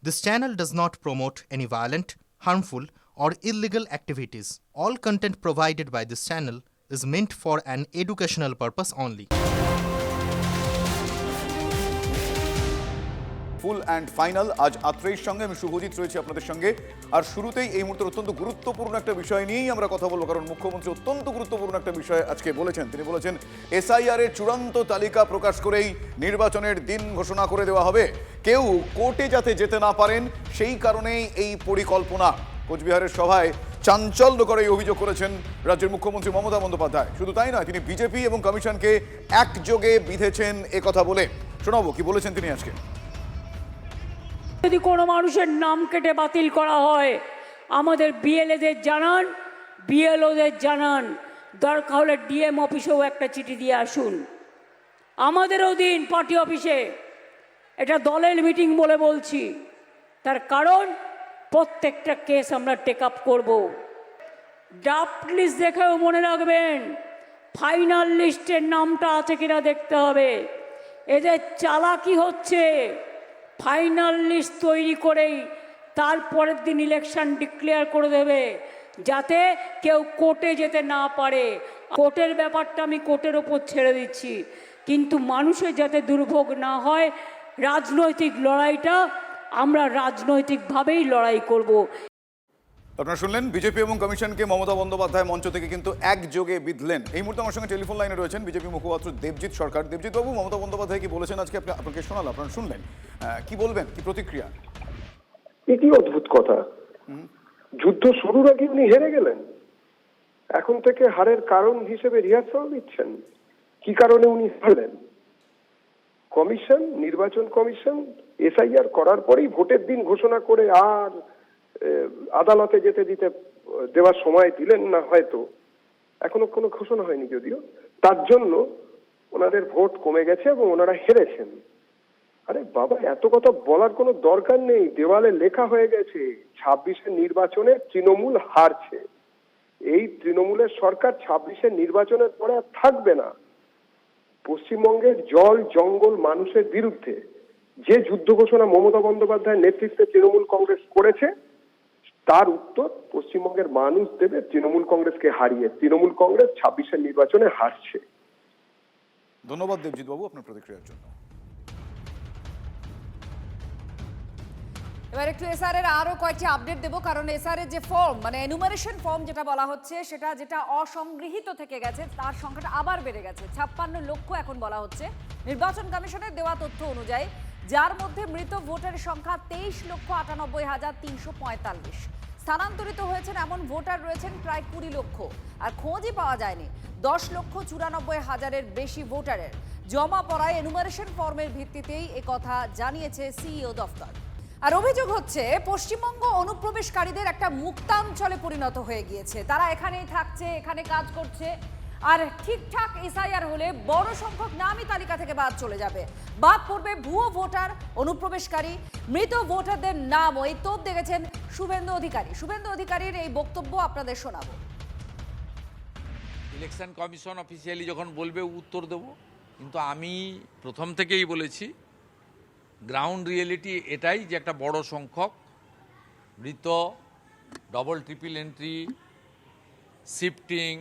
This channel does not promote any violent, harmful, or illegal activities. All content provided by this channel is meant for an educational purpose only. Full and final আজ আত্রের সঙ্গে আমি শুভজিৎ রয়েছি আপনাদের সঙ্গে। আর শুরুতেই এই মুহূর্তে অত্যন্ত গুরুত্বপূর্ণ একটা বিষয় নিয়েই আমরা কথা বলবো, কারণ মুখ্যমন্ত্রী অত্যন্ত গুরুত্বপূর্ণ একটা বিষয় আজকে বলেছেন। তিনি বলেছেন এসআইআর এর চূড়ান্ত তালিকা প্রকাশ করেই নির্বাচনের দিন ঘোষণা করে দেওয়া হবে। কেউ কোর্টে যাতে যেতে না পারেন সেই কারণেই এই পরিকল্পনা। কোচবিহারের সভায় চাঞ্চল্যকর এই অভিযোগ করেছেন রাজ্যের মুখ্যমন্ত্রী মমতা বন্দ্যোপাধ্যায়। শুধু তাই নয়, তিনি বিজেপি এবং কমিশনকে একযোগে বিঁধেছেন একথা বলে। শোনাবো কি বলেছেন তিনি আজকে। যদি কোনো মানুষের নাম কেটে বাতিল করা হয়, আমাদের বিএলএদের জানান, বিএলওদের জানান, দরকার হলে ডিএম অফিসেও একটা চিঠি দিয়ে আসুন, আমাদেরও দিন পার্টি অফিসে। এটা দলের মিটিং বলে বলছি, তার কারণ প্রত্যেকটা কেস আমরা টেক আপ করবো। ড্রাফট লিস্ট দেখেও মনে রাখবেন, ফাইনাল লিস্টের নামটা আছে কিনা দেখতে হবে। এদের চালাকি হচ্ছে, ফাইনাল লিস্ট তৈরি করেই তারপরের দিন ইলেকশন ডিক্লেয়ার করে দেবে, যাতে কেউ কোর্টে যেতে না পারে। কোর্টের ব্যাপারটা আমি কোর্টের ওপর ছেড়ে দিচ্ছি, কিন্তু মানুষের যাতে দুর্ভোগ না হয়, রাজনৈতিক লড়াইটা আমরা রাজনৈতিকভাবেই লড়াই করব। আপনারা শুনলেন, বিজেপি এবং কমিশনকে মমতা বন্দ্যোপাধ্যায় মঞ্চ থেকে কিন্তু একযোগে বিঁধলেন। এই মুহূর্তে আমার সঙ্গে টেলিফোন লাইনে রয়েছেন বিজেপি মুখপাত্র দেবজিৎ সরকার। দেবজিৎ বাবু, মমতা বন্দ্যোপাধ্যায় কি বলেছেন আজকে আপনাকে শোনাল, আপনারা শুনলেন, কি বলবেন, কি প্রতিক্রিয়া? এটি অদ্ভুত কথা। যুদ্ধ শুরুর আগে উনি হেরে গেলেন, এখন থেকে হারের কারণ হিসেবে রিহার্সাল দিচ্ছেন। কি কারণে উনি হারলেন? কমিশন, নির্বাচন কমিশন এসআইআর করার পরেই ভোটের দিন ঘোষণা করে আর আদালতে যেতে দেওয়ার সময় দিলেন না, হয়তো এখনো কোনো ঘোষণা হয়নি যদিও। তার জন্য ওনাদের ভোট কমে গেছে এবং ওনারা হেরেছেন। আরে বাবা, এত কথা বলার কোনো দরকার নেই। দেওয়ালে লেখা হয়ে গেছে 26-এর নির্বাচনে তৃণমূল হারছে। এই তৃণমূলের সরকার 26-এর নির্বাচনের পরে আর থাকবে না। পশ্চিমবঙ্গের জল জঙ্গল মানুষের বিরুদ্ধে যে যুদ্ধ ঘোষণা মমতা বন্দ্যোপাধ্যায়ের নেতৃত্বে তৃণমূল কংগ্রেস করেছে, তার উত্তর পশ্চিমবঙ্গের মানুষ দেবে তৃণমূল কংগ্রেসকে হারিয়ে। তৃণমূল কংগ্রেস 26-এর নির্বাচনে হারছে। ধন্যবাদ দেবজিৎ বাবু আপনার প্রতিক্রিয়ার জন্য। এবার একটু এসআর এর আরো কয়েকটি আপডেট দেবো, কারণ এসআর এর যে ফর্ম, মানে এনুমারেশন ফর্ম যেটা বলা হচ্ছে, যেটা অসংগৃহীত থেকে গেছে, তার সংখ্যাটা আবার বেড়ে গেছে। 56 লক্ষ এখন বলা হচ্ছে নির্বাচন কমিশনের দেওয়া তথ্য অনুযায়ী, যার মধ্যে মৃত ভোটারের সংখ্যা 23,98,345। স্থানান্তরিত হয়েছেন এমন ভোটার রয়েছেন প্রায় 20 লক্ষ, আর খোঁজই পাওয়া যায়নি 10,94,000-এর বেশি ভোটারের। জমা পড়ায় এনুমারেশন ফর্মের ভিত্তিতেই একথা জানিয়েছে সিইও দফতর। আর অভিযোগ হচ্ছে পশ্চিমবঙ্গ অনুপ্রবেশকারীদের একটা মুক্তাঞ্চলে পরিণত হয়ে গিয়েছে। তারা এখানেই থাকছে, এখানে কাজ করছে, আর ঠিকঠাক এসআইআর হলে বড় সংখ্যক নামই তালিকা থেকে বাদ চলে যাবে। বাদ পড়বে ভুয়ো ভোটার, অনুপ্রবেশকারী, মৃত ভোটারদের নাম। এই তোপ দেখেছেন শুভেন্দু অধিকারী। শুভেন্দু অধিকারীর এই বক্তব্য আপনাদের শোনাবো। ইলেকশন কমিশন অফিসিয়ালি যখন বলবে উত্তর দেব, কিন্তু আমি প্রথম থেকেই বলেছি গ্রাউন্ড রিয়েলিটি এটাই যে একটা বড় সংখ্যক মৃত, ডবল ট্রিপল এন্ট্রি, শিফটিং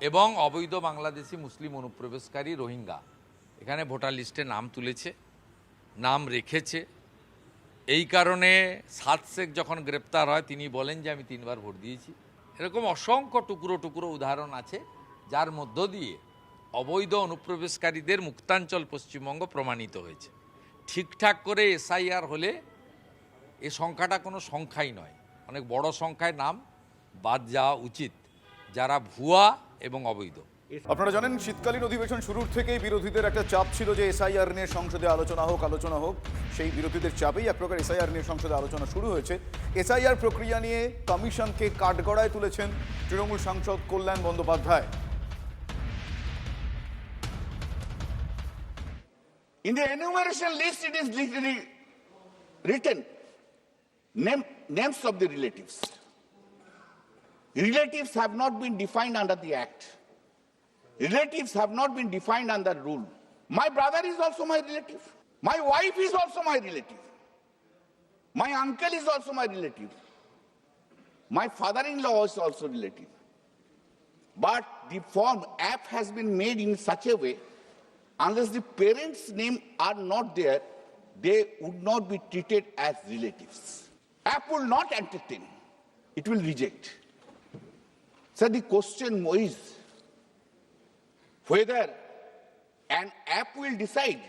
এবং অবৈধ বাংলাদেশি মুসলিম অনুপ্রবেশকারী রোহিঙ্গা এখানে ভোটার লিস্টে নাম তুলেছে, নাম রেখেছে। এই কারণে সাদ শেখ যখন গ্রেপ্তার হয় তিনি বলেন যে আমি 3বার ভোট দিয়েছি। এরকম অসংখ্য টুকরো টুকরো উদাহরণ আছে, যার মধ্য দিয়ে অবৈধ অনুপ্রবেশকারীদের মুক্তাঞ্চল পশ্চিমবঙ্গ প্রমাণিত হয়েছে। ঠিকঠাক করে এসআইআর হলে এ সংখ্যাটা কোনো সংখ্যাই নয়, অনেক বড় সংখ্যায় নাম বাদ যাওয়া উচিত, যারা ভুয়া এবং অবৈধ। আপনারা জানেন, শীতকালীন অধিবেশন শুরুর থেকেই বিরোধীদের একটা চাপ ছিল যে এসআইআর নিয়ে সংসদে আলোচনা হোক। সেই বিরোধীদের চাপেই এক প্রকার এসআইআর নিয়ে সংসদে আলোচনা শুরু হয়েছে। এসআইআর প্রক্রিয়া নিয়ে কমিশনকে কাঠগড়ায় তুলেছেন তৃণমূল সাংসদ কল্যাণ Bandyopadhyay. In the enumeration list, it is literally written names of the relatives. Relatives have not been defined under the Act. Relatives have not been defined under rule. My brother is also my relative. My wife is also my relative. My uncle is also my relative. My father-in-law is also relative. But the form app has been made in such a way, unless the parents' name are not there, they would not be treated as relatives. App will not entertain. It will reject. So the question is whether an app will decide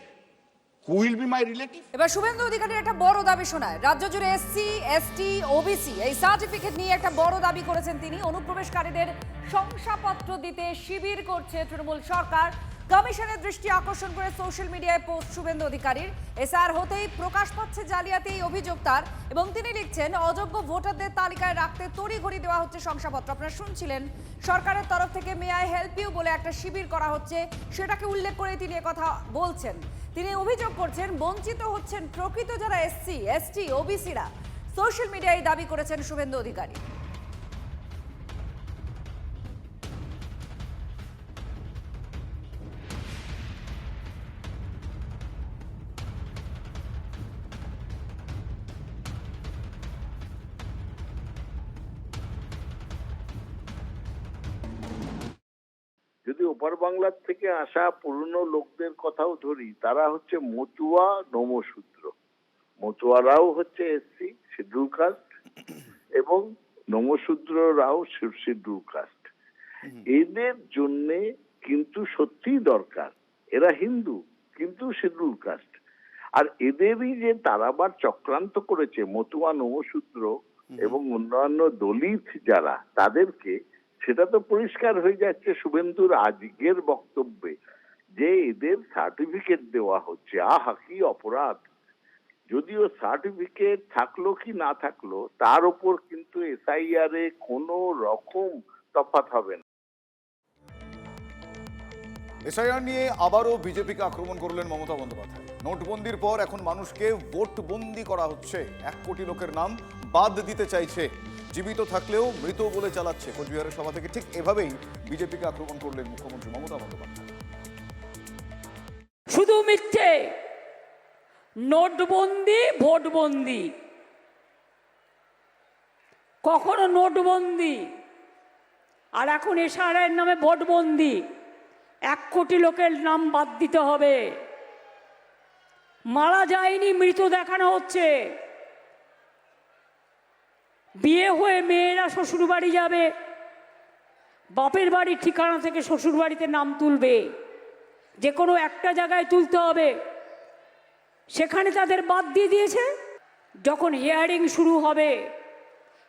who will be my relative. এবার শুভেন্দু অধিকারীর একটা বড় দাবি শোনায়। রাজ্য জুড়ে SC, ST, OBC এই certificate নিয়ে একটা বড় দাবি করেছেন তিনি। অনুপ্রবেশকারীদের শংসাপত্র দিতে শিবির করছে তৃণমূল সরকার। কমিশনের দৃষ্টি আকর্ষণ করে সোশ্যাল মিডিয়ায় পোস্ট শুভেন্দু অধিকারীর। এসআর হতেই প্রকাশ পাচ্ছে জালিয়াতি এই অভিযোগ তার, এবং তিনি লিখছেন অযোগ্য ভোটারদের তালিকায় রাখতে তড়িঘড়ি দেওয়া হচ্ছে শংসাপত্র। আপনারা শুনছিলেন সরকারের তরফ থেকে মে আই হেল্প ইউ বলে একটা শিবির করা হচ্ছে, সেটাকে উল্লেখ করে তিনি কথা বলছেন। তিনি অভিযোগ করছেন বঞ্চিত হচ্ছেন প্রকৃত যারা এসসি, এসটি, ওবিসিরা। সোশ্যাল মিডিয়ায় দাবি করেছেন শুভেন্দু অধিকারী। যদি ওপার বাংলার থেকে আসা পুরনো লোকদের কথাও ধরি, তারা হচ্ছে মতুয়া, নমশূদ্র। মতুয়ারাও হচ্ছে এসসি, শিডিউল কাস্ট, এবং নমশূদ্ররাও শিডিউল কাস্ট। এদের জন্যে কিন্তু সত্যিই দরকার। এরা হিন্দু কিন্তু শিডিউল কাস্ট। আর এদেরই যে তারাবার চক্রান্ত করেছে মতুয়া, নমশূদ্র এবং অন্যান্য দলিত যারা, তাদেরকে, সেটা তো পরিষ্কার হয়ে যাচ্ছে শুভেন্দুর আজকের বক্তব্যে, যে এদের সার্টিফিকেট দেওয়া হচ্ছে। আহা, কি অপরাধ! যদিও সার্টিফিকেট থাকলো কি না থাকলো, তার উপর কিন্তু এসআইআর এ কোনো রকম তফাৎ হবে না। এসআইআর নিয়ে আবারও বিজেপিকে আক্রমণ করলেন মমতা বন্দ্যোপাধ্যায়। নোটবন্দির পর এখন মানুষকে ভোট বন্দি করা হচ্ছে। 1 কোটি লোকের নাম বাদ দিতে চাইছে। জীবিত থাকলেও মৃত বলে চালাচ্ছে। কোচবিহারের সভা থেকে ঠিক এভাবেই বিজেপিকে আক্রমণ করলেন মুখ্যমন্ত্রী মমতা বন্দ্যোপাধ্যায়। শুধু মিথ্যে। নোটবন্দি, ভোটবন্দি। কখনো নোটবন্দি, আর এখন এসআইআর নামে ভোটবন্দি। 1 কোটি লোকের নাম বাদ দিতে হবে। মারা যায়নি, মৃত দেখানো হচ্ছে। বিয়ে হয়ে মেয়েরা শ্বশুর বাড়ি যাবে, বাপের বাড়ির ঠিকানা থেকে শ্বশুর বাড়িতে নাম তুলবে, যে কোনো একটা জায়গায় তুলতে হবে, সেখানে তাদের বাদ দিয়ে দিয়েছে। যখন হিয়ারিং শুরু হবে,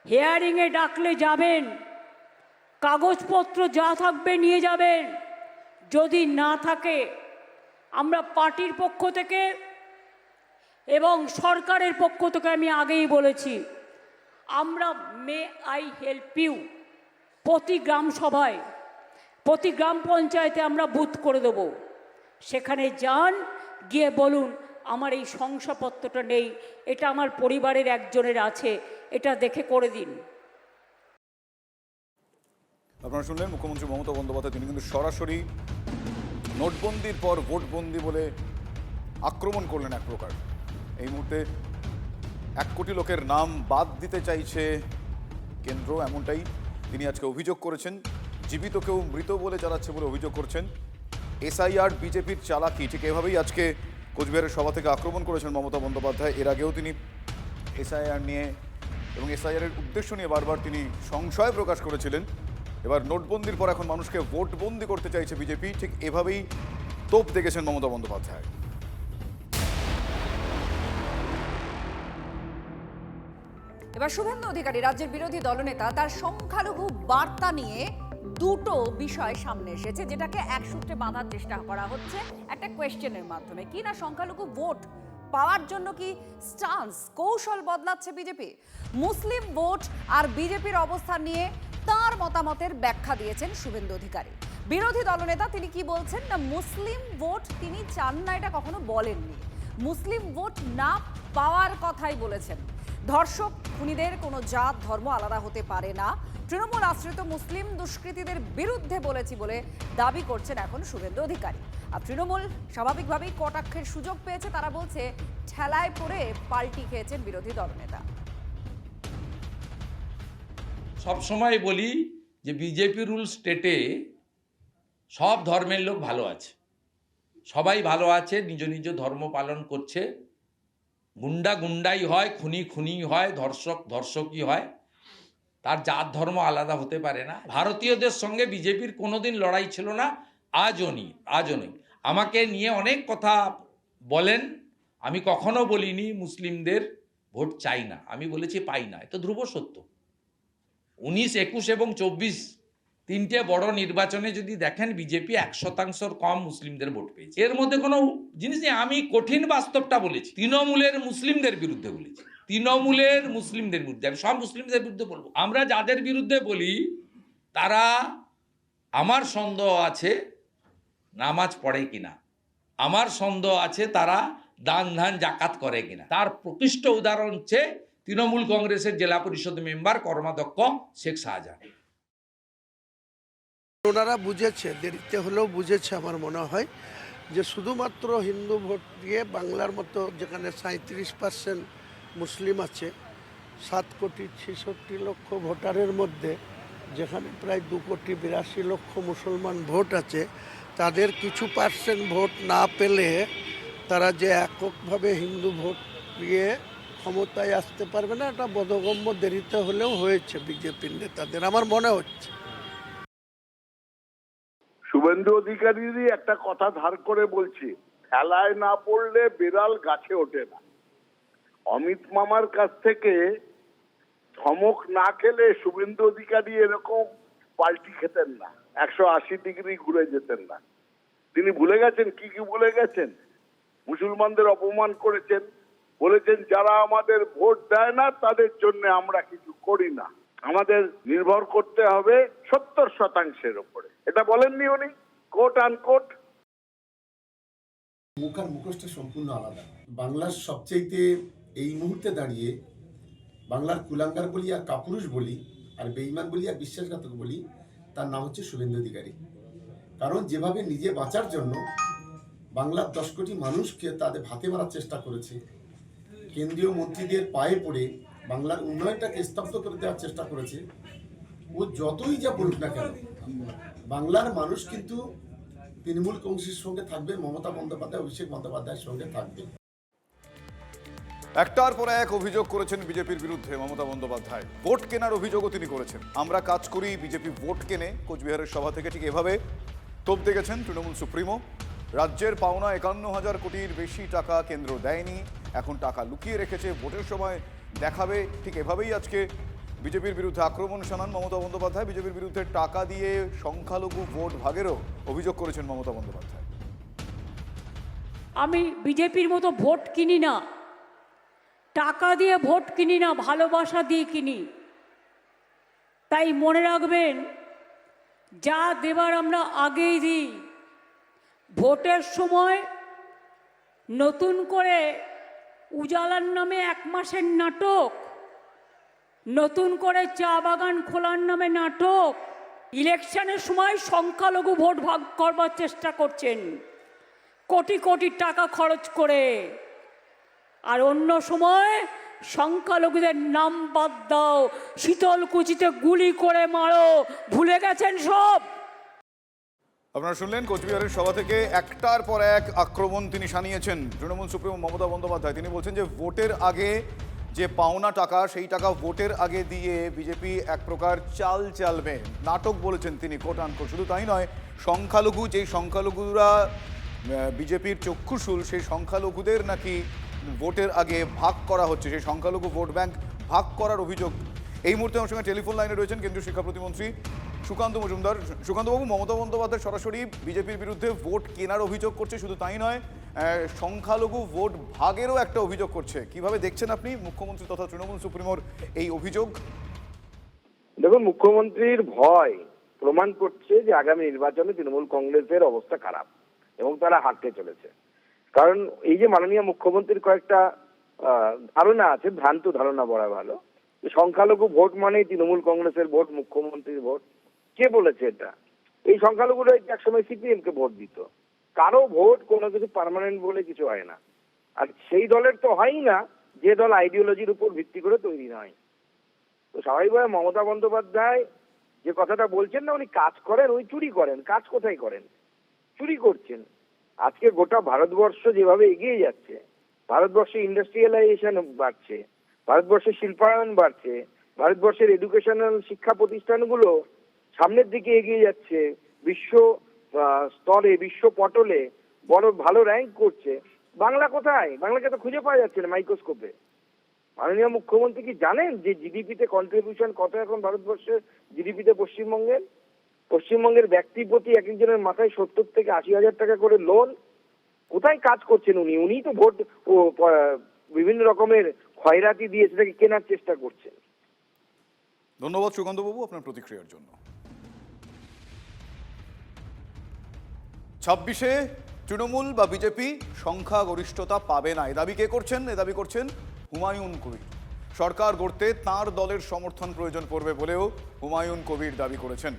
হিয়ারিংয়ে ডাকলে যাবেন, কাগজপত্র যা থাকবে নিয়ে যাবেন। যদি না থাকে, আমরা পার্টির পক্ষ থেকে এবং সরকারের পক্ষ থেকে আমি আগেই বলেছি, আমরা মে আই হেল্প ইউ প্রতি গ্রাম সভায়, প্রতি গ্রাম পঞ্চায়েতে আমরা বুথ করে দেব। সেখানে যান, গিয়ে বলুন আমার এই শংসাপত্রটা নেই, এটা আমার পরিবারের একজনের আছে, এটা দেখে করে দিন। আপনারা শুনলেন মুখ্যমন্ত্রী মমতা বন্দ্যোপাধ্যায়। তিনি কিন্তু সরাসরি নোটবন্দির পর ভোটবন্দি বলে আক্রমণ করলেন এক প্রকার। এই মুহূর্তে 1 কোটি লোকের নাম বাদ দিতে চাইছে কেন্দ্র, এমনটাই তিনি আজকে অভিযোগ করেছেন। জীবিত কেউ মৃত বলে চালাচ্ছে বলে অভিযোগ করছেন। এসআইআর বিজেপির চালাকি, ঠিক এভাবেই আজকে কোচবিহারের সভা থেকে আক্রমণ করেছেন মমতা বন্দ্যোপাধ্যায়। এর আগেও তিনি এসআইআর নিয়ে এবং এসআইআর এর উদ্দেশ্য নিয়ে বারবার তিনি সংশয় প্রকাশ করেছিলেন। এবার নোটবন্দির পর এখন মানুষকে ভোটবন্দি করতে চাইছে বিজেপি। ঠিক এভাবেই তোপ দেখেছেন মমতা বন্দ্যোপাধ্যায়। এবার শুভেন্দু অধিকারী, রাজ্যের বিরোধী দলনেতা, তার সংখ্যালঘু বার্তা নিয়ে দুটো বিষয় সামনে এসেছে, যেটাকে এক সূত্রে বাঁধার চেষ্টা করা হচ্ছে একটা কোয়েশ্চেনের মাধ্যমে। কি না, সংখ্যালঘু ভোট পাওয়ার জন্য কি স্টান্স, কৌশল বদলাচ্ছে বিজেপি। মুসলিম ভোট আর বিজেপির অবস্থান নিয়ে তার মতামতের ব্যাখ্যা দিয়েছেন শুভেন্দু অধিকারী। বিরোধী দলনেতা তিনি কি বলছেন না, মুসলিম ভোট তিনি চান না, এটা কখনো বলেননি। মুসলিম ভোট না পাওয়ার কথাই বলেছেন। ধর্ষক খুনিদের কোনো জাত ধর্ম আলাদা হতে পারে না। তৃণমূল আশ্রিত মুসলিম দুষ্কৃতীদের বিরুদ্ধে বলেছি বলে দাবি করছেন এখন শুভেন্দু অধিকারী। আর তৃণমূল স্বাভাবিকভাবেই কটাক্ষের সুযোগ পেয়েছে, তারা বলছে ঠেলায় পড়ে পাল্টি খেয়েছেন বিরোধী দলনেতা। সবসময় বলি যে বিজেপি রুল স্টেটে সব ধর্মের লোক ভালো আছে, সবাই ভালো আছে, নিজ নিজ ধর্ম পালন করছে। গুন্ডা গুন্ডাই হয়, খুনি খুনি হয়, ধর্ষক ধর্ষকই হয়, তার জাত ধর্ম আলাদা হতে পারে না। ভারতীয়দের সঙ্গে বিজেপির কোনোদিন লড়াই ছিল না, আজও নেই। আমাকে নিয়ে অনেক কথা বলেন, আমি কখনো বলিনি মুসলিমদের ভোট চাই না, আমি বলেছি পাই না। এটা ধ্রুব সত্য। 19, 21 এবং 24 তিনটে বড় নির্বাচনে যদি দেখেন বিজেপি 1% কম মুসলিমদের ভোট পেয়েছে। এর মধ্যে কোনো জিনিস নেই। আমি কঠিন বাস্তবটা বলেছি, তৃণমূলের মুসলিমদের বিরুদ্ধে বলেছি, তৃণমূলের মুসলিমদের বিরুদ্ধে। আমি সব মুসলিমদের বিরুদ্ধে বলবো। আমরা যাদের বিরুদ্ধে বলি তারা, আমার সন্দেহ আছে নামাজ পড়ে কিনা, আমার সন্দেহ আছে তারা দান ধান জাকাত করে কিনা। তার প্রকৃষ্ট উদাহরণ হচ্ছে তৃণমূল কংগ্রেসের জেলা পরিষদ মেম্বার কর্মাধ্যক্ষ শেখ শাহজাহান। ওনারা বুঝেছে, দেরিতে হলেও বুঝেছে আমার মনে হয়, যে শুধুমাত্র হিন্দু ভোট দিয়ে বাংলার মতো যেখানে 37% মুসলিম আছে, 7,66,00,000 ভোটারের মধ্যে যেখানে প্রায় 2,82,00,000 মুসলমান ভোট আছে, তাদের কিছু পার্সেন্ট ভোট না পেলে তারা যে এককভাবে হিন্দু ভোট দিয়ে ক্ষমতায় আসতে পারবে না, এটা বোধগম্য দেরিতে হলেও হয়েছে বিজেপির নেতাদের, আমার মনে হচ্ছে। শুভেন্দু অধিকারীরই একটা কথা ধার করে বলছি, খেলায় না পড়লে বিড়াল গাছে ওঠে না। অমিত মামার কাছ থেকে ধমক না খেলে শুভেন্দু অধিকারী এরকম পাল্টি খেতেন না, 180 ডিগ্রি ঘুরে যেতেন না। তিনি ভুলে গেছেন, কি ভুলে গেছেন? মুসলমানদের অপমান করেছেন, বলেছেন যারা আমাদের ভোট দেয় না তাদের জন্য আমরা কিছু করি না, আমাদের নির্ভর করতে হবে 70% উপরে। এটা বলেননি উনি, কোট আনকোট। মুখ আর মুখোশটা সম্পূর্ণ আলাদা। বাংলার সবচাইতে এই মুহূর্তে দাঁড়িয়ে বাংলার কুলাঙ্গার বলি আর কাপুরুষ বলি আর বেঈমান বলি আর বিশ্বাসঘাতক বলি, তার নাম হচ্ছে শুভেন্দু অধিকারী। কারণ যেভাবে নিজে বাঁচার জন্য বাংলার 10 কোটি মানুষকে তাদের ভাতে মারার চেষ্টা করেছে, কেন্দ্রীয় মন্ত্রীদের পায়ে পড়ে বাংলার উন্নয়নটাকে স্তব্ধ করে দেওয়ার চেষ্টা করেছে, ও যতই যা বলুক না কেন বাংলার মানুষ কিন্তু তৃণমূল কংগ্রেসের সঙ্গে থাকবে, মমতা বন্দ্যোপাধ্যায়, অভিষেক বন্দ্যোপাধ্যায়ের সঙ্গে থাকবে। একটার পর এক অভিযোগ করেছেন বিজেপির বিরুদ্ধে মমতা বন্দ্যোপাধ্যায়। ভোট কেনার অভিযোগও তিনি করেছেন। আমরা কাজ করি, বিজেপি ভোট কেনে, কোচবিহারের সভা থেকে ঠিক এভাবে তোপ দেখেছেন তৃণমূল সুপ্রিমো। রাজ্যের পাওনা 51,000 কোটির বেশি টাকা কেন্দ্র দেয়নি, এখন টাকা লুকিয়ে রেখেছে, ভোটের সময় দেখাবে। ঠিক এভাবেই আজকে বিজেপির বিরুদ্ধে আক্রমণ শানান মমতা বন্দ্যোপাধ্যায়। বিজেপির বিরুদ্ধে টাকা দিয়ে সংখ্যালঘু ভোট ভাগেরও অভিযোগ করেছেন মমতা বন্দ্যোপাধ্যায়। আমি বিজেপির মতো ভোট কিনি না, টাকা দিয়ে ভোট কিনি না, ভালোবাসা দিয়ে কিনি। তাই মনে রাখবেন, যা দেবার আমরা আগেই দিই। ভোটের সময় নতুন করে উজালার নামে 1 মাসের নাটক, নতুন করে চা বাগান খোলার নামে নাটক, ইলেকশনের সময় সংখ্যালঘু ভোট ভাগ করবার চেষ্টা করছেন কোটি কোটি টাকা খরচ করে, আর অন্য সময় সংখ্যালঘুদের নাম বাদ দাও, শীতলকুচিতে গুলি করে মারো, ভুলে গেছেন সব। আপনারা শুনলেন কোচবিহারের সভা থেকে একটার পর এক আক্রমণ তিনি শানিয়েছেন তৃণমূল সুপ্রিমো মমতা বন্দ্যোপাধ্যায়। তিনি বলছেন যে ভোটের আগে যে পাওনা টাকা, সেই টাকা ভোটের আগে দিয়ে বিজেপি এক প্রকার চাল চালবে, নাটক বলেছেন তিনি, কোট আনকোট। শুধু তাই নয়, সংখ্যালঘু, যেই সংখ্যালঘুরা বিজেপির চক্ষুশূল, সেই সংখ্যালঘুদের নাকি ভোটের আগে ভাগ করা হচ্ছে, সেই সংখ্যালঘু ভোট ব্যাংক ভাগ করার অভিযোগ। এই মুহূর্তে আমার সঙ্গে টেলিফোন লাইনে রয়েছেন কেন্দ্রীয় শিক্ষা প্রতিমন্ত্রী সুকান্ত মজুমদার। সুকান্তবাবু, মমতা বন্দ্যোপাধ্যায় সরাসরি বিজেপির বিরুদ্ধে ভোট কেনার অভিযোগ করছে, শুধু তাই নয়, সংখ্যালঘু ভোট ভাগেরও একটা অভিযোগ করছে। কিভাবে দেখছেন আপনি মুখ্যমন্ত্রী তথা তৃণমূল সুপ্রিমোর এই অভিযোগ? দেখুন, মুখ্যমন্ত্রীর ভয় প্রমাণ করছে যে আগামী নির্বাচনে তৃণমূল কংগ্রেসের অবস্থা খারাপ এবং তারা হারতে চলেছে। কারণ এই যে মাননীয় মুখ্যমন্ত্রীর কয়েকটা ধারণা আছে, ভ্রান্ত ধারণা বলা ভালো, সংখ্যালঘু ভোট মানেই তৃণমূল কংগ্রেসের ভোট, মুখ্যমন্ত্রীর ভোট। কে বলেছে এটা? এই সংখ্যালঘুরা একসময় সিপিএম কে ভোট দিত। কারো ভোট কোনো কিছু পার্মানেন্ট বলে কিছু হয় না, আর সেই দলের তো হয়ই না যে দল আইডিওলজির উপর ভিত্তি করে তৈরি নয়। তো স্বাভাবিকভাবে মমতা বন্দ্যোপাধ্যায় যে কথাটা বলছেন না, উনি কাজ করেন, ওই চুরি করেন। কাজ কোথায় করেন? চুরি করছেন। আজকে গোটা ভারতবর্ষ যেভাবে এগিয়ে যাচ্ছে, ভারতবর্ষে ইন্ডাস্ট্রিয়ালাইজেশন বাড়ছে, ভারতবর্ষের শিল্পায়ন বাড়ছে, ভারতবর্ষের এডুকেশনাল শিক্ষা প্রতিষ্ঠানগুলো সামনের দিকে এগিয়ে যাচ্ছে, বিশ্ব স্তরে, বিশ্ব পটলে বড় ভালো র্যাঙ্ক করছে। বাংলা কোথায়? বাংলাকে তো খুঁজে পাওয়া যাচ্ছে না মাইক্রোস্কোপে। মাননীয় মুখ্যমন্ত্রী কি জানেন যে জিডিপিতে কন্ট্রিবিউশন কত এখন ভারতবর্ষের জিডিপিতে পশ্চিমবঙ্গের ব্যক্তি প্রতি এক একজনের মাথায় 70 থেকে 80 হাজার টাকা করে লোন। কোথায় কাজ করছেন উনি? উনিই তো ভোট ও বিভিন্ন রকমের খয়রাতি দিয়ে সেটাকে কেনার চেষ্টা করছেন। ধন্যবাদ সুকান্তবাবু আপনার প্রতিক্রিয়ার জন্য। 26-এ তৃণমূল বা বিজেপি সংখ্যাগরিষ্ঠতা পাবে না, এ দাবি কে করছেন? এ দাবি করছেন হুমায়ুন কবির। সরকার গড়তে তাঁর দলের সমর্থন প্রয়োজন পড়বে বলেও হুমায়ুন কবির দাবি করেছেন।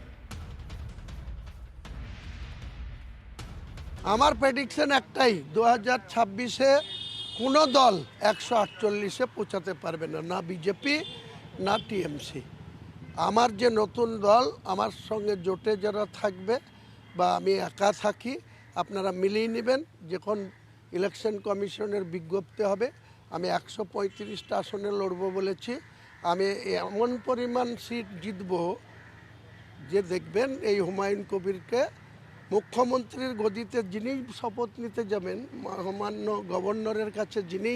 আমার প্রেডিকশন একটাই, 2026-এ কোনো দল 148-এ পৌঁছাতে পারবে না, না বিজেপি না টিএমসি। আমার যে নতুন দল, আমার সঙ্গে জোটে যারা থাকবে বা আমি একা থাকি, আপনারা মিলিয়ে নেবেন। যখন ইলেকশন কমিশনের বিজ্ঞপ্তি হবে, আমি 135টা আসনে লড়ব বলেছি। আমি এমন পরিমাণ সিট জিতব যে দেখবেন এই হুমায়ুন কবিরকে মুখ্যমন্ত্রীর গদিতে যিনি শপথ নিতে যাবেন, মহামান্য গভর্নরের কাছে যিনি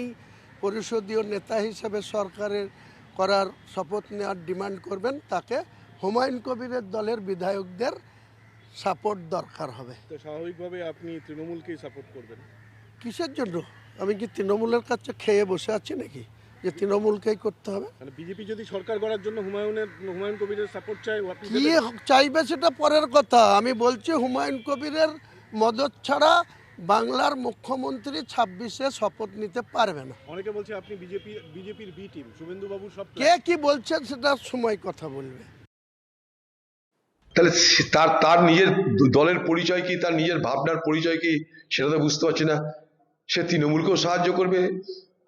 পরিষদীয় নেতা হিসেবে সরকারের করার শপথ নেওয়ার ডিমান্ড করবেন, তাকে হুমায়ুন কবিরের দলের বিধায়কদের সাপোর্ট দরকার হবে। তো স্বাভাবিকভাবে আপনি তৃণমূলকেই সাপোর্ট করবেন? কিসের জন্য? আমি কি তৃণমূলের কাছে খেয়ে বসে আছি নাকি যে তৃণমূলকেই করতে হবে? মানে বিজেপি যদি সরকার গড়ার জন্য হুমায়ুন কবিরের সাপোর্ট চাই, কি চাইবে সেটা পরের কথা। আমি বলছি হুমায়ুন কবিরের মদত ছাড়া বাংলার মুখ্যমন্ত্রী 26-এ শপথ নিতে পারবে না। অনেকে বলছে আপনি বিজেপির বি টিম, শুভেন্দু বাবু সব। কে কি বলছেন সেটা সময় কথা বলবে। তাহলে তার নিজের দলের পরিচয় কি, তার নিজের ভাবনার পরিচয় কি, সেটা তো বুঝতে পারছি না। সে তৃণমূলকেও সাহায্য করবে,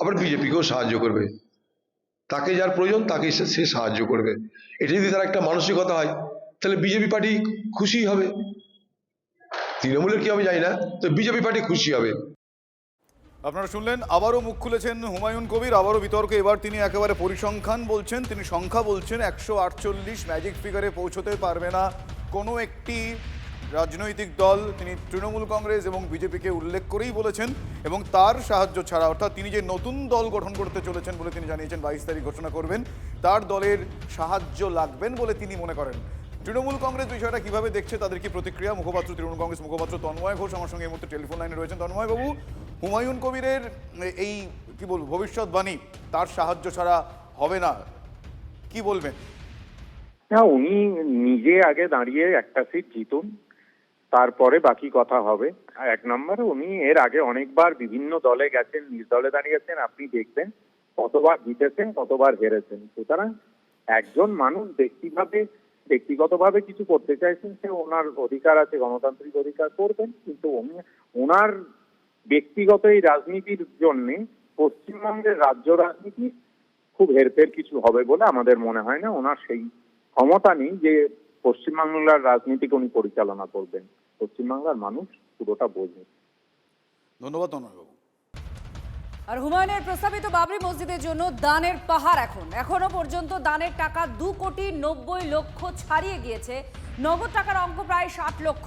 আবার বিজেপিকেও সাহায্য করবে। তাকে যার প্রয়োজন তাকে সে সাহায্য করবে। এটা যদি তার একটা মানসিকতা হয়, তাহলে বিজেপি পার্টি খুশি হবে। তৃণমূলের কি হবে জানি না, তো বিজেপি পার্টি খুশি হবে। আপনারা শুনলেন, আবারও মুখ খুলেছেন হুমায়ুন কবির, আবারও বিতর্কে। এবার তিনি একেবারে পরিসংখ্যান বলছেন, তিনি সংখ্যা বলছেন। 148 ম্যাজিক ফিগারে পৌঁছতে পারবে না কোনো একটি রাজনৈতিক দল। তিনি তৃণমূল কংগ্রেস এবং বিজেপিকে উল্লেখ করেই বলেছেন, এবং তার সাহায্য ছাড়া, অর্থাৎ তিনি যে নতুন দল গঠন করতে চলেছেন বলে তিনি জানিয়েছেন, 22 তারিখ ঘোষণা করবেন, তার দলের সাহায্য লাগবেন বলে তিনি মনে করেন। তৃণমূল কংগ্রেস বিষয়টা কিভাবে দেখছে, তাদের কি প্রতিক্রিয়া? মুখপাত্র, তৃণমূল কংগ্রেস মুখপাত্র তন্ময় ঘোষ আমার সঙ্গে এই মুহূর্তে টেলিফোন লাইনে রয়েছেন। তন্ময় বাবু, হুমায়ুন কবিরের এই কি বলবো ভবিষ্যৎবাণী, তার সাহায্য ছাড়া হবে না, কি বলবেন? না, উনি নিজে আগে দাঁড়িয়ে একটা সিট জিতুন, তারপরে বাকি কথা হবে। এক নম্বরে উনি এর আগে অনেকবার বিভিন্ন দলে গেছেন, নির্দলে দাঁড়িয়েছেন, আপনি দেখবেন কতবার জিতেছেন কতবার হেরেছেন। সুতরাং একজন মানুষ ব্যক্তিগতভাবে কিছু করতে চাইছেন, সে ওনার অধিকার আছে, গণতান্ত্রিক অধিকার করবেন, কিন্তু ওনার ব্যক্তিগত এই রাজনীতির জন্য পশ্চিমবঙ্গের রাজ্য রাজনীতি খুব হেরফের কিছু হবে বলে আমাদের মনে হয় না। ওনার সেই ক্ষমতা নেই যে পশ্চিমবাংলার রাজনীতিকে উনি পরিচালনা করবেন। পশ্চিমবাংলার মানুষ পুরোটা বোঝে। ধন্যবাদ তন্ময়বাবু। আর হুমায়ুনের প্রস্তাবিত বাবরি মসজিদের জন্য দানের পাহাড় এখনো পর্যন্ত দানের টাকা 2,90,00,000 ছাড়িয়ে গিয়েছে। নগদ টাকার অঙ্ক প্রায় 60 লক্ষ।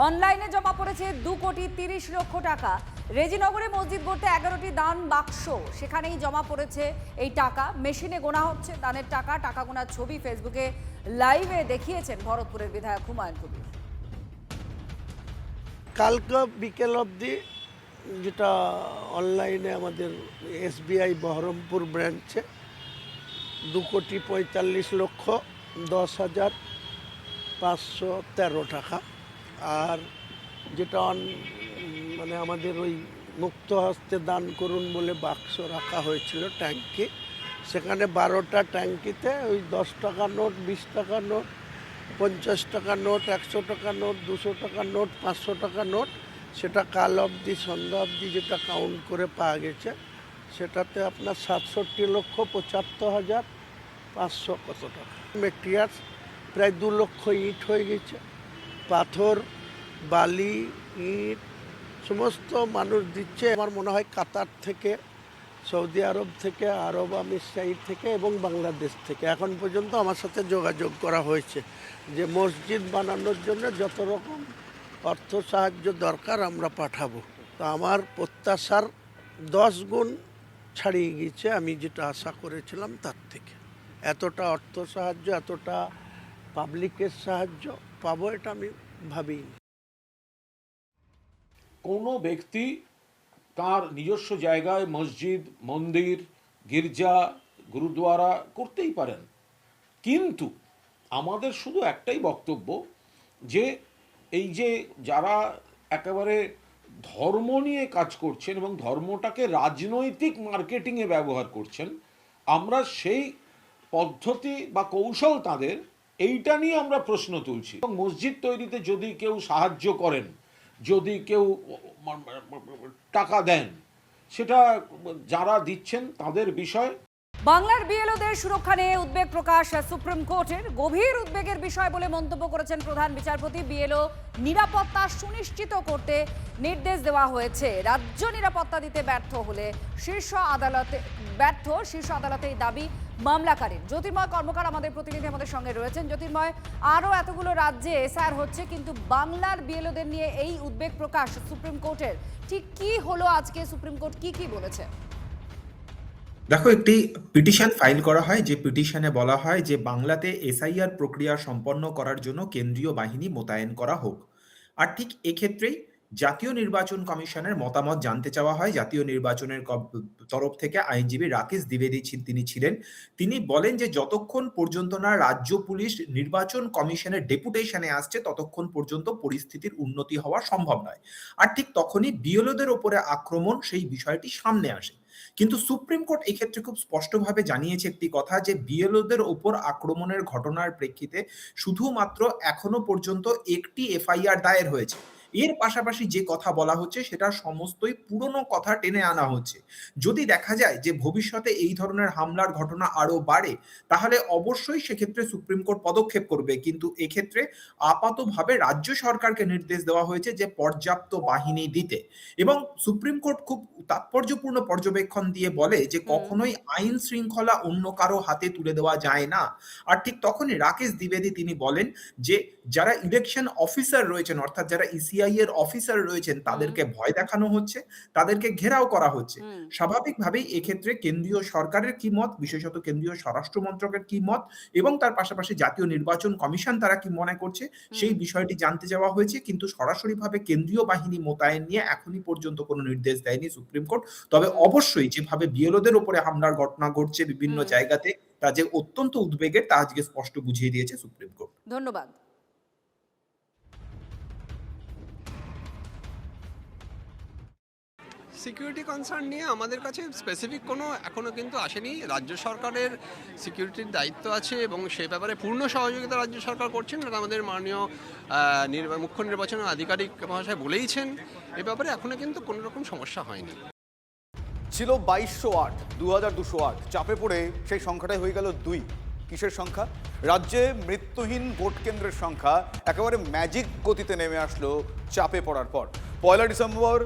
অনলাইনে জমা পড়েছে 2,30,00,000 টাকা। রেজিনগরে মসজিদ গড়তে 11টি দান বাক্স, সেখানেই জমা পড়েছে এই টাকা। মেশিনে গোনা হচ্ছে দানের টাকা। টাকা গোনার ছবি ফেসবুকে লাইভে দেখিয়েছেন ভরতপুরের বিধায়ক হুমায়ুন কবির। কালকে বিকেল অবধি যেটা অনলাইনে আমাদের SBI বহরমপুর ব্রাঞ্চে 2,45,10,513 টাকা। আর যেটা মানে আমাদের ওই মুক্ত হস্তে দান করুন বলে বাক্স রাখা হয়েছিল ট্যাঙ্কি, সেখানে 12টা ট্যাঙ্কিতে ওই 10 টাকা নোট, 20 টাকা নোট, 50 টাকা নোট, 100 টাকা নোট, 200 টাকা নোট, 500 টাকা নোট, সেটা কাল অবধি সন্ধ্যা অবধি যেটা কাউন্ট করে পাওয়া গেছে সেটাতে আপনার 67,75,500 কত টাকা। মেটেরিয়ালস প্রায় 2 লক্ষ ইট হয়ে গেছে, পাথর, বালি, ইট সমস্ত মানুষ দিচ্ছে। আমার মনে হয় কাতার থেকে, সৌদি আরব থেকে, আরব আমিরাত থেকে এবং বাংলাদেশ থেকে এখন পর্যন্ত আমার সাথে যোগাযোগ করা হয়েছে যে মসজিদ বানানোর জন্য যত রকম অর্থ সাহায্য দরকার আমরা পাঠাবো। তো আমার প্রত্যাশার 10 গুণ ছাড়িয়ে গিয়েছে আমি যেটা আশা করেছিলাম তার থেকে। এতটা অর্থ সাহায্য, এতটা পাবলিকের সাহায্য পাবো এটা আমি ভাবিনি। কোনো ব্যক্তি তার নিজস্ব জায়গায় মসজিদ, মন্দির, গির্জা, গুরুদ্বারা করতেই পারেন, কিন্তু আমাদের শুধু একটাই বক্তব্য যে এই যে যারা একেবারে ধর্ম নিয়ে কাজ করছেন এবং ধর্মটাকে রাজনৈতিক মার্কেটিংয়ে ব্যবহার করছেন, আমরা সেই পদ্ধতি বা কৌশল তাদের এইটা নিয়ে আমরা প্রশ্ন তুলছি। এবং মসজিদ তৈরিতে যদি কেউ সাহায্য করেন, যদি কেউ টাকা দেন, সেটা যারা দিচ্ছেন তাদের বিষয়। বাংলার বিএলওদের সুরক্ষা নিয়ে উদ্বেগ প্রকাশ সুপ্রিম কোর্টের। গভীর উদ্বেগের বিষয় বলে মন্তব্য করেছেন প্রধান বিচারপতি। বিএলও নিরাপত্তা সুনিশ্চিত করতে নির্দেশ দেওয়া হয়েছে। রাজ্য নিরাপত্তা দিতে শীর্ষ আদালতে এই দাবি মামলাকারীর। জ্যোতির্ময় কর্মকার আমাদের প্রতিনিধি আমাদের সঙ্গে রয়েছেন। জ্যোতির্ময়, আরও এতগুলো রাজ্যে এসআইআর হচ্ছে, কিন্তু বাংলার বিএলওদের নিয়ে এই উদ্বেগ প্রকাশ সুপ্রিম কোর্টের, ঠিক কি হলো আজকে? সুপ্রিম কোর্ট কি বলেছে? দেখো, একটি পিটিশন ফাইল করা হয়, যে পিটিশনে বলা হয় যে বাংলাতে এসআইআর প্রক্রিয়া সম্পন্ন করার জন্য কেন্দ্রীয় বাহিনী মোতায়েন করা হোক। আর ঠিক এক্ষেত্রেই জাতীয় নির্বাচন কমিশনের মতামত জানতে চাওয়া হয়। জাতীয় নির্বাচনের তরফ থেকে আইনজীবী রাকেশ দ্বিবেদী তিনি ছিলেন। তিনি বলেন যে যতক্ষণ পর্যন্ত না রাজ্য পুলিশ নির্বাচন কমিশনের ডেপুটেশনে আসছে ততক্ষণ পর্যন্ত পরিস্থিতির উন্নতি হওয়া সম্ভব নয়। আর ঠিক তখনই বিএলওদের ওপরে আক্রমণ, সেই বিষয়টি সামনে আসে। কিন্তু সুপ্রিম কোর্ট এক্ষেত্রে খুব স্পষ্টভাবে জানিয়েছে একটি কথা, যে বিএলওদের ওপর আক্রমণের ঘটনার প্রেক্ষিতে শুধুমাত্র এখনো পর্যন্ত একটি এফআইআর দায়ের হয়েছে। এর পাশাপাশি যে কথা বলা হচ্ছে সেটা সমস্তই পুরনো কথা টেনে আনা হচ্ছে। যদি দেখা যায় যে ভবিষ্যতে এই ধরনের হামলার ঘটনা আরো বাড়ে, তাহলে অবশ্যই সেক্ষেত্রে সুপ্রিম কোর্ট পদক্ষেপ করবে। কিন্তু এক্ষেত্রে আপাতভাবে রাজ্য সরকারকে নির্দেশ দেওয়া হয়েছে যে পর্যাপ্ত বাহিনী দিতে। এবং সুপ্রিম কোর্ট খুব তাৎপর্যপূর্ণ পর্যবেক্ষণ দিয়ে বলে যে কখনোই আইন শৃঙ্খলা অন্য কারো হাতে তুলে দেওয়া যায় না। আর ঠিক তখনই রাকেশ দ্বিবেদী তিনি বলেন যে যারা ইলেকশন অফিসার রয়েছেন, অর্থাৎ যারা ইসিআই এর অফিসার রয়েছেন, তাদেরকে ভয় দেখানো হচ্ছে, তাদেরকে ঘেরাও করা হচ্ছে। স্বাভাবিকভাবেই এক্ষেত্রে কেন্দ্রীয় সরকারের কি মত, বিশেষত কেন্দ্রীয় স্বরাষ্ট্র মন্ত্রকের কি মত এবং তার পাশাপাশি জাতীয় নির্বাচন কমিশন তারা কি মনে করছে সেই বিষয়টি জানতে যাওয়া হয়েছে। কিন্তু সরাসরিভাবে কেন্দ্রীয় বাহিনী মোতায়েন নিয়ে এখনই পর্যন্ত কোনো নির্দেশ দেয়নি সুপ্রিম কোর্ট। তবে অবশ্যই যেভাবে বিএলওদের উপরে হামলার ঘটনা ঘটছে বিভিন্ন জায়গাতে, তা যে অত্যন্ত উদ্বেগের তা আজকে স্পষ্ট বুঝিয়ে দিয়েছে সুপ্রিম কোর্ট। ধন্যবাদ। সিকিউরিটি কনসার্ন নিয়ে আমাদের কাছে স্পেসিফিক কোনো এখনও কিন্তু আসেনি। রাজ্য সরকারের সিকিউরিটির দায়িত্ব আছে এবং সে ব্যাপারে পূর্ণ সহযোগিতা রাজ্য সরকার করছেন, এটা আমাদের মাননীয় মুখ্য নির্বাচন আধিকারিক মহাশয় বলেইছেন। এ ব্যাপারে এখনও কিন্তু কোনো রকম সমস্যা হয়নি। ছিল 2208, 2208, চাপে পড়ে সেই সংখ্যাটাই হয়ে গেল 2। কিসের সংখ্যা? রাজ্যে মৃত্যুহীন ভোট কেন্দ্রের সংখ্যা একেবারে ম্যাজিক গতিতে নেমে আসলো চাপে পড়ার পর। 1 ডিসেম্বর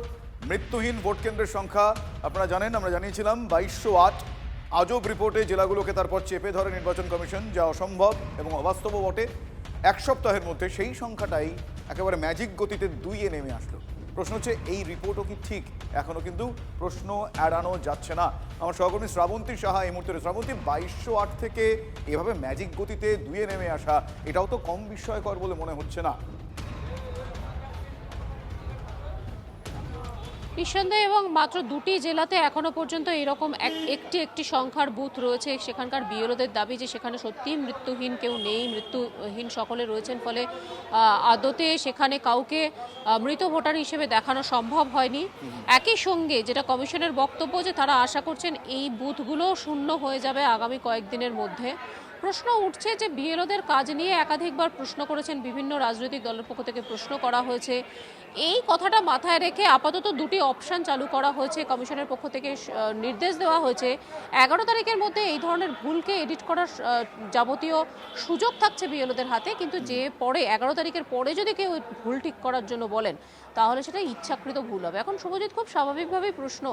মৃত্যুহীন ভোট কেন্দ্রের সংখ্যা আপনারা জানেন, আমরা জানিয়েছিলাম 2208। আজব রিপোর্টে জেলাগুলোকে তারপর চেপে ধরে নির্বাচন কমিশন, যা অসম্ভব এবং অবাস্তবও বটে। 1 সপ্তাহের মধ্যে সেই সংখ্যাটাই একেবারে ম্যাজিক গতিতে 2-এ নেমে আসলো। প্রশ্ন হচ্ছে এই রিপোর্টও কি ঠিক? এখনো কিন্তু প্রশ্ন এড়ানো যাচ্ছে না। আমার সহকর্মী শ্রাবন্তী সাহা এই মুহূর্তে। শ্রাবন্তী, 2208 থেকে এভাবে ম্যাজিক গতিতে 2-এ নেমে আসা, এটাও তো কম বিস্ময়কর বলে মনে হচ্ছে না। নিঃসন্দেহে, এবং মাত্র 2টি জেলাতে এখনো পর্যন্ত এরকম একটি সংখ্যার বুথ রয়েছে। সেখানকার বিএলওদের দাবি যে সেখানে সত্যিই মৃত্যুহীন কেউ নেই, মৃত্যুহীন সকলে রয়েছেন, ফলে আদতে সেখানে কাউকে মৃত ভোটার হিসেবে দেখানো সম্ভব হয়নি। একই সঙ্গে যেটা কমিশনের বক্তব্য যে তারা আশা করছেন এই বুথগুলো শূন্য হয়ে যাবে আগামী কয়েকদিনের মধ্যে। প্রশ্ন উঠছে যে বিএলওদের কাজ নিয়ে একাধিকবার প্রশ্ন করেছেন, বিভিন্ন রাজনৈতিক দলের পক্ষ থেকে প্রশ্ন করা হয়েছে। এই কথাটা মাথায় রেখে আপাতত 2টি অপশন চালু করা হয়েছে। কমিশনের পক্ষ থেকে নির্দেশ দেওয়া হয়েছে 11 তারিখের মধ্যে এই ধরনের ভুলকে এডিট করার যাবতীয় সুযোগ থাকছে বিএলওদের হাতে, কিন্তু যে পরে 11 তারিখের পরে যদি কেউ ভুল ঠিক করার জন্য বলেন তাহলে সেটা ইচ্ছাকৃত ভুল হবে। এখন শুভজিৎ, খুব স্বাভাবিকভাবেই প্রশ্ন,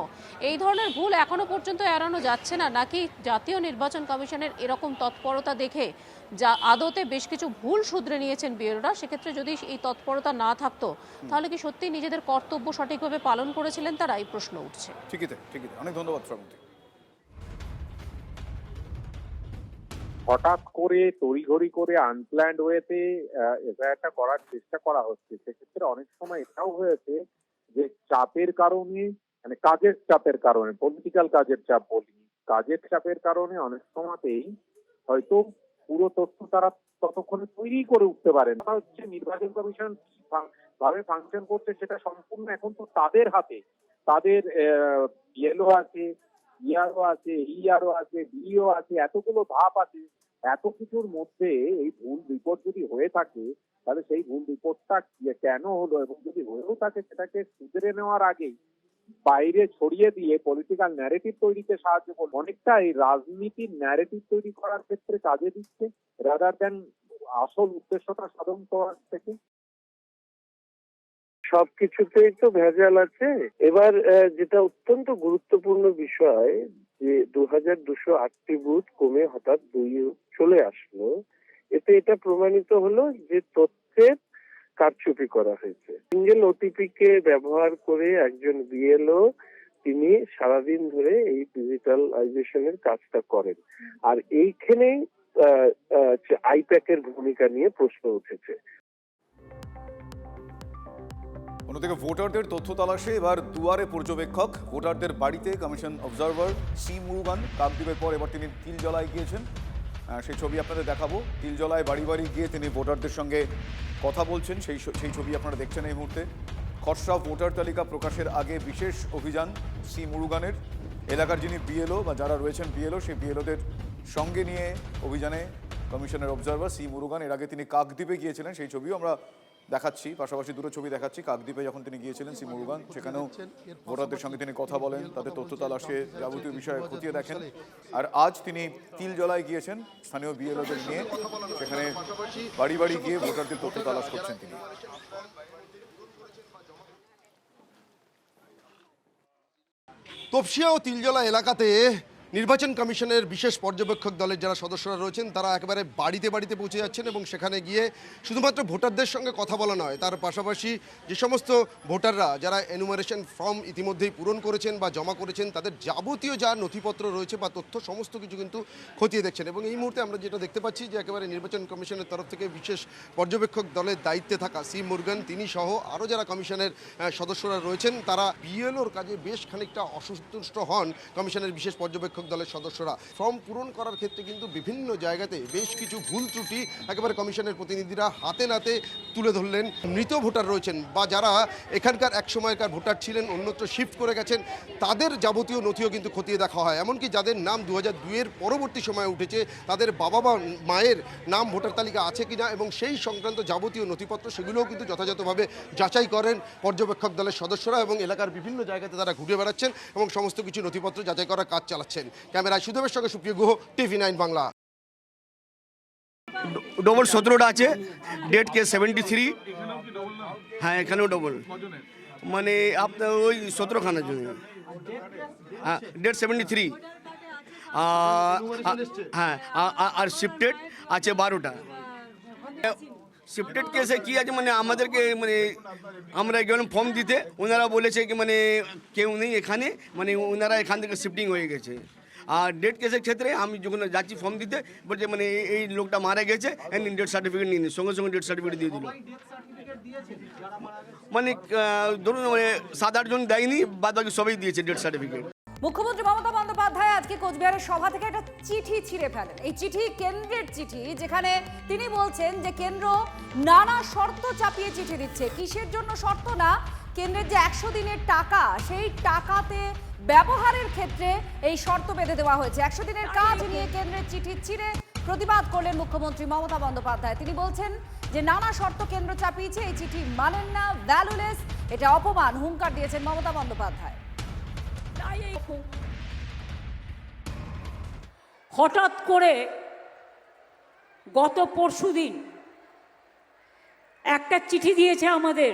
এই ধরনের ভুল এখনো পর্যন্ত এড়ানো যাচ্ছে না, নাকি জাতীয় নির্বাচন কমিশনের এরকম তৎপরতা দেখে যা আদতে বেশ কিছু ভুল শুধরে নিয়েছেন বিএলওরা, সেক্ষেত্রে যদি এই তৎপরতা না থাকতো তাহলে কি সত্যি নিজেদের কর্তব্য সঠিকভাবে পালন করেছিলেন তারা, এই প্রশ্ন উঠছে। ঠিকই অনেক ধন্যবাদ শ্রাবন্তী। হঠাৎ করে তড়িঘড়ি করে আনপ্ল্যান্ড ওয়েতে এফআইআরটা করার চেষ্টা করা হচ্ছে। সেক্ষেত্রে অনেক সময় এটাও হয়েছে যে চাপের কারণে, মানে কাজের চাপের কারণে, পলিটিক্যাল কাজের চাপ বলি, কাজের চাপের কারণে অনেক সময়তেই হয়তো পুরো তথ্য তারা ততক্ষণে তৈরি করে উঠতে পারেন। হচ্ছে নির্বাচন কমিশন ভাবে ফাংশন করছে সেটা সম্পূর্ণ এখন তো তাদের হাতে। তাদের বিএলও আছে, ইআরও আছে, ইআরও আছে, বিইও আছে, এতগুলো ধাপ আছে। এত কিছুর মধ্যে এই ভুল রিপোর্ট যদি হয়ে থাকে তাহলে সেই ভুল রিপোর্টটা কেন হলো, এবং যদি হয়েও থাকে সেটাকে শুধরে নেওয়ার আগেই বাইরে ছড়িয়ে দিয়ে পলিটিক্যাল ন্যারেটিভ তৈরিতে সাহায্য করবে। অনেকটা এই রাজনীতির ন্যারেটিভ তৈরি করার ক্ষেত্রে কাজে দিচ্ছে রাদার দ্যান আসল উদ্দেশ্যটা সাধন করার থেকে। সবকিছুতেই তো ভেজাল আছে। এবার যেটা অত্যন্ত গুরুত্বপূর্ণ বিষয় যে 2208টি বুথ কমে হঠাৎ 2 চলে আসলো, এতে এটা প্রমাণিত হলো যে তথ্যের কারচুপি করা হয়েছে। সিঙ্গেল ওটিপি কে ব্যবহার করে একজন বিএলও তিনি সারাদিন ধরে এই ডিজিটালাইজেশনের কাজটা করেন, আর এইখানেই আইপ্যাকের ভূমিকা নিয়ে প্রশ্ন উঠেছে। অন্যদিকে ভোটারদের তথ্য তালাশে এবার দুয়ারে পর্যবেক্ষক। ভোটারদের বাড়িতে কমিশন অবজারভার সি মুরুগান কাকদ্বীপের পর এবার তিনি তিলজলায় গিয়েছেন। সেই ছবি আপনাদের দেখাবো। তিলজলায় বাড়ি বাড়ি গিয়ে তিনি ভোটারদের সঙ্গে কথা বলছেন, সেই ছবি আপনারা দেখছেন এই মুহূর্তে। খসড়া ভোটার তালিকা প্রকাশের আগে বিশেষ অভিযান সি মুরুগানের। এলাকার যিনি বিএলও বা যারা রয়েছেন বিএলও, সেই বিএলওদের সঙ্গে নিয়ে অভিযানে কমিশনের অবজারভার সি মুরুগান। এর আগে তিনি কাকদ্বীপে গিয়েছিলেন, সেই ছবিও আমরা দেখাচ্ছি, পাশাপাশি দুটো ছবি দেখাচ্ছি। কাকদ্বীপে যখন তিনি গিয়েছিলেন সি মুরুগান, সেখানেও ভোটারদের সঙ্গে তিনি কথা বলেন, তাদের তথ্য তালাশে যাবতীয় বিষয়ে খতিয়ে দেখেন। আর আজ তিনি তিলজলায় গিয়েছেন স্থানীয় বিএলওদের নিয়ে, সেখানে বাড়ি বাড়ি গিয়ে ভোটারদের তথ্য তালাশ করছেন তিনি। তপসিয়া ও তিলজলা এলাকাতে নির্বাচন কমিশনের বিশেষ পর্যবেক্ষক দলের যারা সদস্যরা রয়েছেন তারা একেবারে বাড়িতে বাড়িতে পৌঁছে যাচ্ছেন, এবং সেখানে গিয়ে শুধুমাত্র ভোটারদের সঙ্গে কথা বলা নয়, তার পাশাপাশি যে সমস্ত ভোটাররা যারা এনুমারেশন ফর্ম ইতিমধ্যেই পূরণ করেছেন বা জমা করেছেন তাদের যাবতীয় যা নথিপত্র রয়েছে বা তথ্য সমস্ত কিছু কিন্তু খতিয়ে দেখছেন। এবং এই মুহূর্তে আমরা যেটা দেখতে পাচ্ছি যে একেবারে নির্বাচন কমিশনের তরফ থেকে বিশেষ পর্যবেক্ষক দলের দায়িত্বে থাকা সি মুরগান তিনি সহ আরও যারা কমিশনের সদস্যরা রয়েছেন তারা বিএলওর কাজে বেশ খানিকটা অসন্তুষ্ট হন। কমিশনের বিশেষ পর্যবেক্ষক দলের সদস্যরা ফর্ম পূরণ করার ক্ষেত্রে কিন্তু বিভিন্ন জায়গাতে বেশ কিছু ভুল ত্রুটি একেবারে কমিশনের প্রতিনিধিরা হাতে নাতে তুলে ধরলেন। মৃত ভোটার রয়েছেন বা যারা এখানকার এক সময়কার ভোটার ছিলেন অন্যত্র শিফট করে গেছেন তাদের যাবতীয় নথিও কিন্তু খতিয়ে দেখা হয়। এমনকি যাদের নাম 2002-এর পরবর্তী সময়ে উঠেছে তাদের বাবা বা মায়ের নাম ভোটার তালিকা আছে কিনা এবং সেই সংক্রান্ত যাবতীয় নথিপত্র সেগুলোও কিন্তু যথাযথভাবে যাচাই করেন পর্যবেক্ষক দলের সদস্যরা, এবং এলাকার বিভিন্ন জায়গাতে তারা ঘুরে বেড়াচ্ছেন এবং সমস্ত কিছু নথিপত্র যাচাই করার কাজ চালাচ্ছেন। ক্যামেরায় সুদেবের সঙ্গে সুপ্রিয় গুহ, TV9 বাংলা। ডবল 17টা আছে, ডেট কে 73। হ্যাঁ এখানেও ডবল, মানে আপনার ওই 17খানার জন্য। হ্যাঁ ডেট 73। হ্যাঁ আর শিফটেড আছে 12টা। শিফটেড কেসে কী আছে মানে আমাদেরকে মানে আমরা গেলাম ফর্ম দিতে, ওনারা বলেছে কি মানে কেউ নেই এখানে, মানে ওনারা এখান থেকে শিফটিং হয়ে গেছে। আর ডেট কেসের ক্ষেত্রে আমি যখন যাচ্ছি ফর্ম দিতে বলছে মানে এই লোকটা মারা গেছে ডেথ সার্টিফিকেট নিয়ে সঙ্গে সঙ্গে ডেথ সার্টিফিকেট দিয়ে দিল। মানে ধরুন 7-8 জন দেয়নি, বাদ বাকি সবাই দিয়েছে ডেথ সার্টিফিকেট। মুখ্যমন্ত্রী মমতা বন্দ্যোপাধ্যায় আজকে কোচবিহারের সভা থেকে একটা চিঠি ছিঁড়ে ফেলেন। এই চিঠি কেন্দ্রের চিঠি, যেখানে তিনি বলছেন যে কেন্দ্র নানা শর্ত চাপিয়ে চিঠি দিচ্ছে। কিসের জন্য শর্ত? না, কেন্দ্রের যে 100 দিনের টাকা, সেই টাকাতে ব্যবহারের ক্ষেত্রে এই শর্ত বেঁধে দেওয়া হয়েছে। 100 দিনের কাজ নিয়ে কেন্দ্রের চিঠি ছিঁড়ে প্রতিবাদ করলেন মুখ্যমন্ত্রী মমতা বন্দ্যোপাধ্যায়। তিনি বলছেন যে নানা শর্ত কেন্দ্র চাপিয়েছে, এই চিঠি মানেন না, ভ্যালুলেস, এটা অপমান, হুঙ্কার দিয়েছেন মমতা বন্দ্যোপাধ্যায়। হঠাৎ করে গত পরশুদিন একটা চিঠি দিয়েছে আমাদের,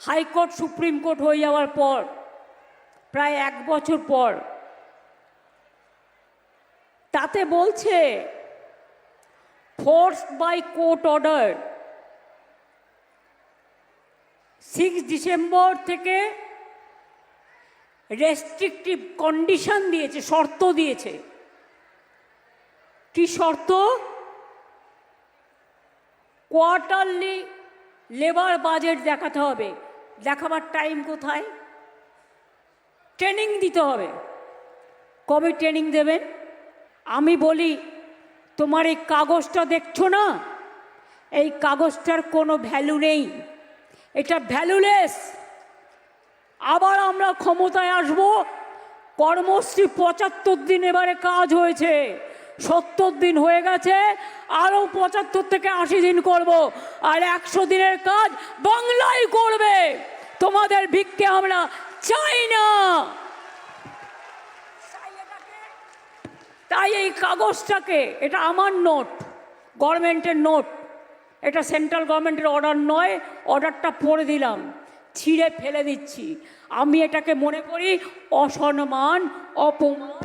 হাইকোর্ট সুপ্রিম কোর্ট হয়ে যাওয়ার পর প্রায় 1 বছর পর। তাতে বলছে forced by court order 6 December থেকে রেস্ট্রিকটিভ কন্ডিশন দিয়েছে, শর্ত দিয়েছে। কি শর্ত? কোয়ার্টারলি লেবার বাজেট দেখাতে হবে। দেখাবার টাইম কোথায়? ট্রেনিং দিতে হবে। কবে ট্রেনিং দেবেন? আমি বলি, তোমার এই কাগজটা দেখছো না, এই কাগজটার কোনো ভ্যালু নেই, এটা ভ্যালুলেস। আবার আমরা ক্ষমতায় আসব, কর্মশ্রী 75 দিন এবারে কাজ হয়েছে, 70 দিন হয়ে গেছে, আরও 75 থেকে 80 দিন করব, আর 100 দিনের কাজ বাংলায় করবে। তোমাদের ভিক্ষে আমরা চাই না। তাই এই কাগজটাকে, এটা আমার নোট, গভর্নমেন্টের নোট, এটা সেন্ট্রাল গভর্নমেন্টের অর্ডার নয়, অর্ডারটা পড়ে দিলাম, ছিঁড়ে ফেলে দিচ্ছি। আমি এটাকে মনে করি অসম্মান, অপমান।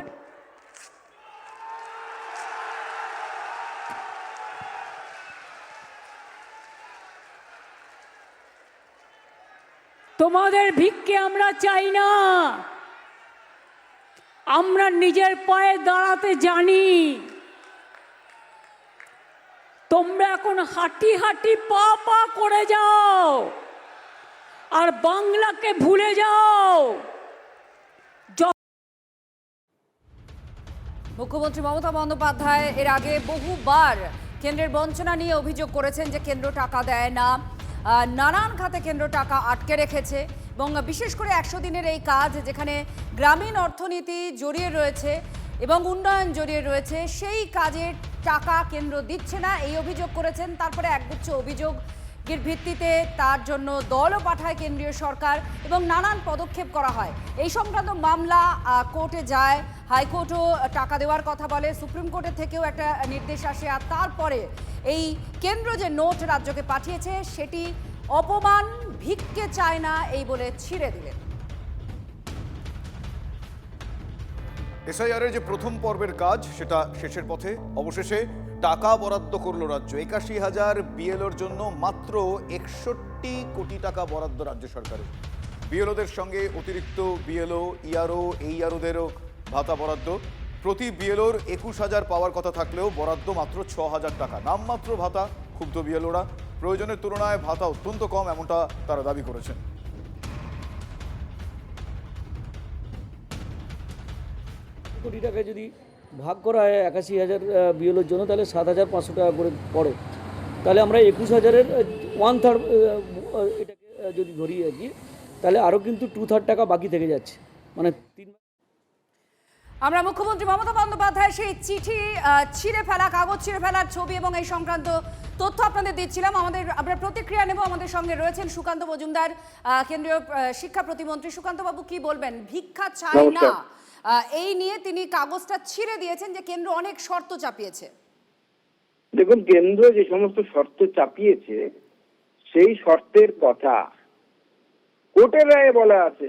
তোমাদের ভিক্ষে আমরা চাই না, আমরা নিজের পায়ে দাঁড়াতে জানি। তোমরা এখন হাঁটি হাঁটি পা পা করে যাও আর বাংলাকে ভুলে যাও। মুখ্যমন্ত্রী মমতা বন্দ্যোপাধ্যায় এর আগে বহুবার কেন্দ্রের বঞ্চনা নিয়ে অভিযোগ করেছেন যে কেন্দ্র টাকা দেয় না, নানান খাতে কেন্দ্র টাকা আটকে রেখেছে, এবং বিশেষ করে 100 দিনের এই কাজ, যেখানে গ্রামীণ অর্থনীতি জড়িয়ে রয়েছে এবং উন্নয়ন জড়িয়ে রয়েছে, সেই কাজের টাকা কেন্দ্র দিচ্ছে না, এই অভিযোগ করেছেন। তারপরে একগুচ্ছ অভিযোগের ভিত্তিতে তার জন্য দলও পাঠায় কেন্দ্রীয় সরকার এবং নানান পদক্ষেপ করা হয়। এই সংক্রান্ত মামলা কোর্টে যায়, হাইকোর্টও টাকা দেওয়ার কথা বলে, সুপ্রিম কোর্টের থেকেও একটা নির্দেশ আসে, আর তারপরে এই কেন্দ্র যে নোট রাজ্যকে পাঠিয়েছে সেটি অপমান, ভিক্ষে চায় না এই বলে ছিঁড়ে দিলেন। এসআইআর এর যে প্রথম পর্বের কাজ সেটা শেষের পথে। অবশেষে টাকা বরাদ্দ করলো রাজ্য। 81,000 বিএলওর জন্য মাত্র 61 কোটি টাকা বরাদ্দ রাজ্য সরকারের। বিএলওদের সঙ্গে অতিরিক্ত বিএলও, ইআরও, এইআরওদেরও ভাতা বরাদ্দ। প্রতি বিএলওর 21,000 পাওয়ার কথা থাকলেও বরাদ্দ মাত্র 6,000 টাকা। নামমাত্র ভাতা। ক্ষুব্ধ বিএলওরা, প্রয়োজনের তুলনায় ভাতা অত্যন্ত কম, এমনটা তারা দাবি করেছেন। কোটি টাকা যদি ভাগ করা হয় 81,000 বিএলওর জন্য, তাহলে 7,500 টাকা করে পড়ে। তাহলে আমরা 21,000-এর 1/3 এটাকে যদি ধরি আর কি, তাহলে আরও কিন্তু 2/3 টাকা বাকি থেকে যাচ্ছে। মানে আমরা মুখ্যমন্ত্রী মমতা বন্দ্যোপাধ্যায় সেই চিঠি ছিঁড়ে ফেলা, কাগজ ছিঁড়ে ফেলার ছবি এবং এই সংক্রান্ত তথ্য আপনাদের দিচ্ছিলাম। আমরা প্রতিক্রিয়া নেব। আমাদের সঙ্গে রয়েছেন সুকান্ত মজুমদার, কেন্দ্রীয় শিক্ষা প্রতিমন্ত্রী। সুকান্ত বাবু, কি বলবেন? ভিক্ষা চাই না, এই নিয়ে তিনি কাগজটা ছিঁড়ে দিয়েছেন যে কেন্দ্র অনেক শর্ত চাপিয়েছে। দেখুন, কেন্দ্র যে সমস্ত শর্ত চাপিয়েছে সেই শর্তের কথা কোর্টের রায়ে বলা আছে।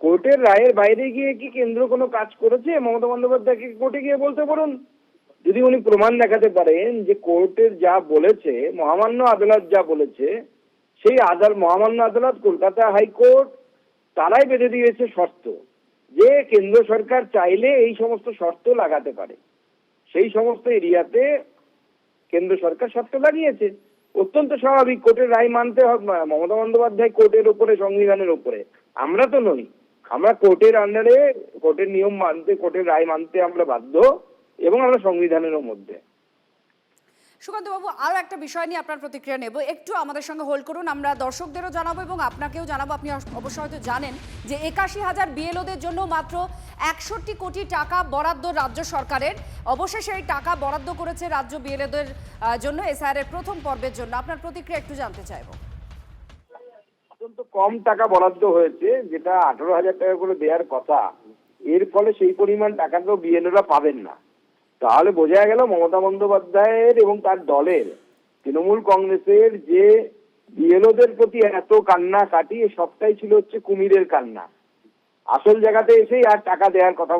কোর্টের রায়ের বাইরে গিয়ে কি কেন্দ্র কোনো কাজ করেছে? মমতা বন্দ্যোপাধ্যায়কে কোর্টে গিয়ে বলতে বলুন, যদি উনি প্রমাণ দেখাতে পারেন যে কোর্টের যা বলেছে, মহামান্য আদালত যা বলেছে, সেই মহামান্য আদালত কলকাতা হাইকোর্ট তারাই বেঁধে দিয়েছে শর্ত। যে কেন্দ্র সরকার চাইলে এই সমস্ত শর্ত লাগাতে পারে, সেই সমস্ত এরিয়াতে কেন্দ্র সরকার শর্ত লাগিয়েছে। অত্যন্ত স্বাভাবিক, কোর্টের রায় মানতে হবে। মমতা বন্দ্যোপাধ্যায় কোর্টের ওপরে, সংবিধানের ওপরে, আমরা তো নই। আমরা কোর্টের আন্ডারে, কোর্টের নিয়ম মানতে, কোর্টের রায় মানতে আমরা বাধ্য, এবং আমরা সংবিধানেরও মধ্যে। সুকান্ত বাবু, আরো একটা বিষয় নিয়ে আপনার প্রতিক্রিয়া নেব, একটু আমাদের সঙ্গে হোল্ড করুন। আমরা দর্শকদেরও জানাবো এবং আপনাকেও জানাবো। আপনি অবশ্যই হয়তো জানেন যে ৮১,০০০ বিএলওদের জন্য মাত্র ৬১ কোটি টাকা বরাদ্দ রাজ্য সরকারের। অবশেষে এই টাকা বরাদ্দ করেছে রাজ্য বিএলওদের জন্য, এসআইআর এর প্রথম পর্বের জন্য। আপনার প্রতিক্রিয়া একটু জানতে চাইবো। অত্যন্ত কম টাকা বরাদ্দ হয়েছে, যেটা ১৮,০০০ টাকা করে দেওয়ার কথা। এর ফলে সেই পরিমাণ টাকা তো বিএলওরা পাবেন না। তাহলে বোঝা গেল মমতা বন্দ্যোপাধ্যায়ের এবং তার দলের, তৃণমূল কংগ্রেসের যে বিএলওদের প্রতি এত কান্না কাটি, সবটাই ছিল হচ্ছে কুমিরের কান্না। আসল জায়গাতে এসেই আর টাকা দেওয়ার কথা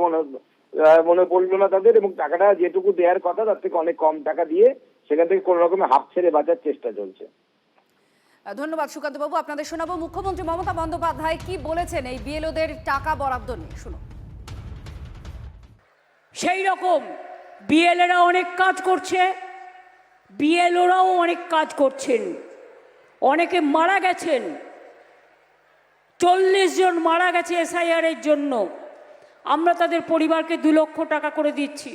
মনে পড়লো না তাদের, এবং টাকাটা যেটুকু দেওয়ার কথা তার থেকে অনেক কম টাকা দিয়ে সেখান থেকে কোনো রকমের হাফ ছেড়ে বাঁচার চেষ্টা চলছে। ধন্যবাদ সুকান্ত বাবু। আপনাদের শোনাবো মুখ্যমন্ত্রী মমতা বন্দ্যোপাধ্যায় কি বলেছেন এই বিএলওদের টাকা বরাদ্দ নিয়ে, শুনুন। সেই রকম বিএলএরা অনেক কাজ করছে, বিএলওরাও অনেক কাজ করছেন। অনেকে মারা গেছেন, 40 জন মারা গেছে এসআইআর এর জন্য। আমরা তাদের পরিবারকে 2 লক্ষ টাকা করে দিচ্ছি।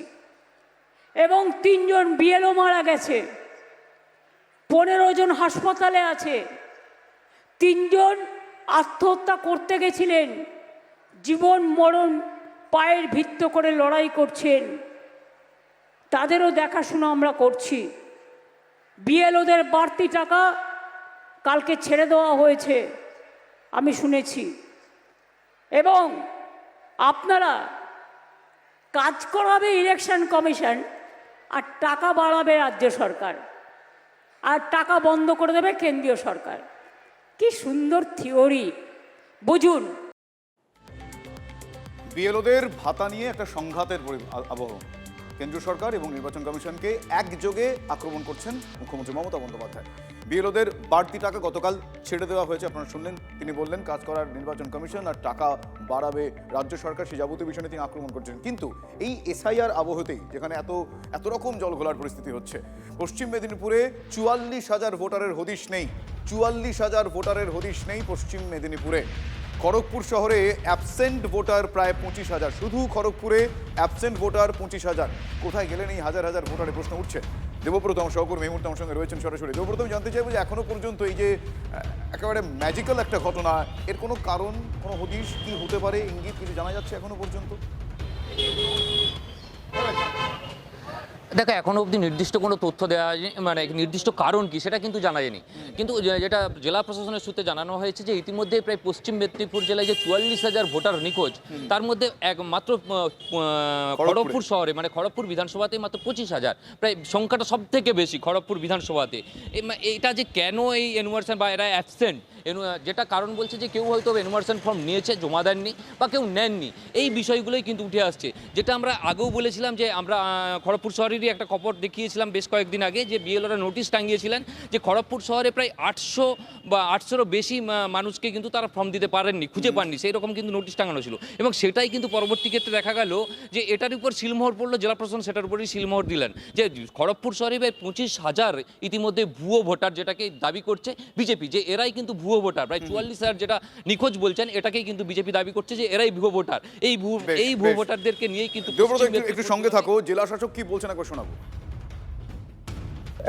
এবং 3 জন বিএলও মারা গেছে, 15 জন হাসপাতালে আছে। 3 জন আত্মহত্যা করতে গেছিলেন, জীবন মরণ পায়ের ভিত্ত করে লড়াই করছেন, তাদেরও দেখাশোনা আমরা করছি। বিএলওদের বাড়তি টাকা কালকে ছেড়ে দেওয়া হয়েছে, আমি শুনেছি। এবং আপনারা কাজ করাবে ইলেকশন কমিশন, আর টাকা বাড়াবে রাজ্য সরকার, আর টাকা বন্ধ করে দেবে কেন্দ্রীয় সরকার। কি সুন্দর থিওরি, বুঝুন। বিএলওদের ভাতা নিয়ে একটা সংঘাতের আবহ। কেন্দ্র সরকার এবং নির্বাচন কমিশনকে একযোগে আক্রমণ করছেন মুখ্যমন্ত্রী মমতা বন্দ্যোপাধ্যায়। বিএলওদের বাড়তি টাকা গতকাল ছেড়ে দেওয়া হয়েছে, আপনারা শুনলেন। তিনি বললেন কাজ করার নির্বাচন কমিশন, আর টাকা বাড়াবে রাজ্য সরকার, সেই যাবতীয় বিষয়ে তিনি আক্রমণ করছেন। কিন্তু এই এসআইআর আবহতেই, যেখানে এত রকম জলঘোলার পরিস্থিতি হচ্ছে, পশ্চিম মেদিনীপুরে ৪৪,০০০ ভোটারের হদিশ নেই। ৪৪,০০০ ভোটারের হদিশ নেই পশ্চিম মেদিনীপুরে। খড়গপুর শহরে অ্যাবসেন্ট ভোটার প্রায় ২৫,০০০। শুধু খড়গপুরে অ্যাবসেন্ট ভোটার ২৫,০০০। কোথায় গেলেন এই হাজার হাজার ভোটারের প্রশ্ন উঠছে। দেবব্রত আমার সহকর্মী এই মুহূর্তে আমার সঙ্গে রয়েছেন সরাসরি। দেবব্রত, আমি জানতে চাইবো যে এখনো পর্যন্ত এই যে একেবারে ম্যাজিক্যাল একটা ঘটনা, এর কোনো কারণ, কোনো হদিশ কি হতে পারে, ইঙ্গিত কিছু জানা যাচ্ছে এখনো পর্যন্ত? দেখো, এখনও অবধি নির্দিষ্ট কোনো তথ্য দেওয়া হয়নি, মানে নির্দিষ্ট কারণ কি সেটা কিন্তু জানা যায়নি। কিন্তু যেটা জেলা প্রশাসনের সূত্রে জানানো হয়েছে যে ইতিমধ্যে প্রায় পশ্চিম মেদিনীপুর জেলায় যে ৪৪,০০০ ভোটার নিখোঁজ, তার মধ্যে মাত্র খড়গপুর শহরে, মানে খড়গপুর বিধানসভাতে মাত্র ২৫,০০০, প্রায় সংখ্যাটা সব থেকে বেশি খড়গপুর বিধানসভাতে। এটা যে কেন এই এনুমারেশন বা এরা অ্যাবসেন্ট, যেটা কারণ বলছে যে কেউ হয়তো এনুমারেশন ফর্ম নিয়েছে, জমা দেননি, বা কেউ নেননি, এই বিষয়গুলোই কিন্তু উঠে আসছে। যেটা আমরা আগেও বলেছিলাম যে আমরা খড়গপুর শহরেরই একটা খবর দেখিয়েছিলাম বেশ কয়েকদিন আগে, যে বিএলওরা নোটিশ টাঙিয়েছিলেন যে খড়গপুর শহরে প্রায় ৮০০ বা ৮০০রও বেশি মানুষকে কিন্তু তারা ফর্ম দিতে পারেননি, খুঁজে পাননি, সেই রকম কিন্তু নোটিশ টাঙানো ছিল। এবং সেটাই কিন্তু পরবর্তী ক্ষেত্রে দেখা গেল যে এটার উপর সিলমোহর পড়লো, জেলা প্রশাসন সেটার উপরেই সিলমোহর দিলেন যে খড়গপুর শহরে প্রায় ২৫,০০০ ইতিমধ্যে ভুয়ো ভোটার, যেটাকে দাবি করছে বিজেপি যে এরাই কিন্তু ভুয়ো ভোটার। প্রায় ৪৪,০০০ যেটা নিখোঁজ বলছেন, এটাকেই কিন্তু বিজেপি দাবি করছে যে এরাই ভুয়ো ভোটার। এই ভুয়ো ভোটারদেরকে নিয়েই কিন্তু। একটু সঙ্গে থাকো, জেলা শাসক কি বলছেন একবার শোনাবো।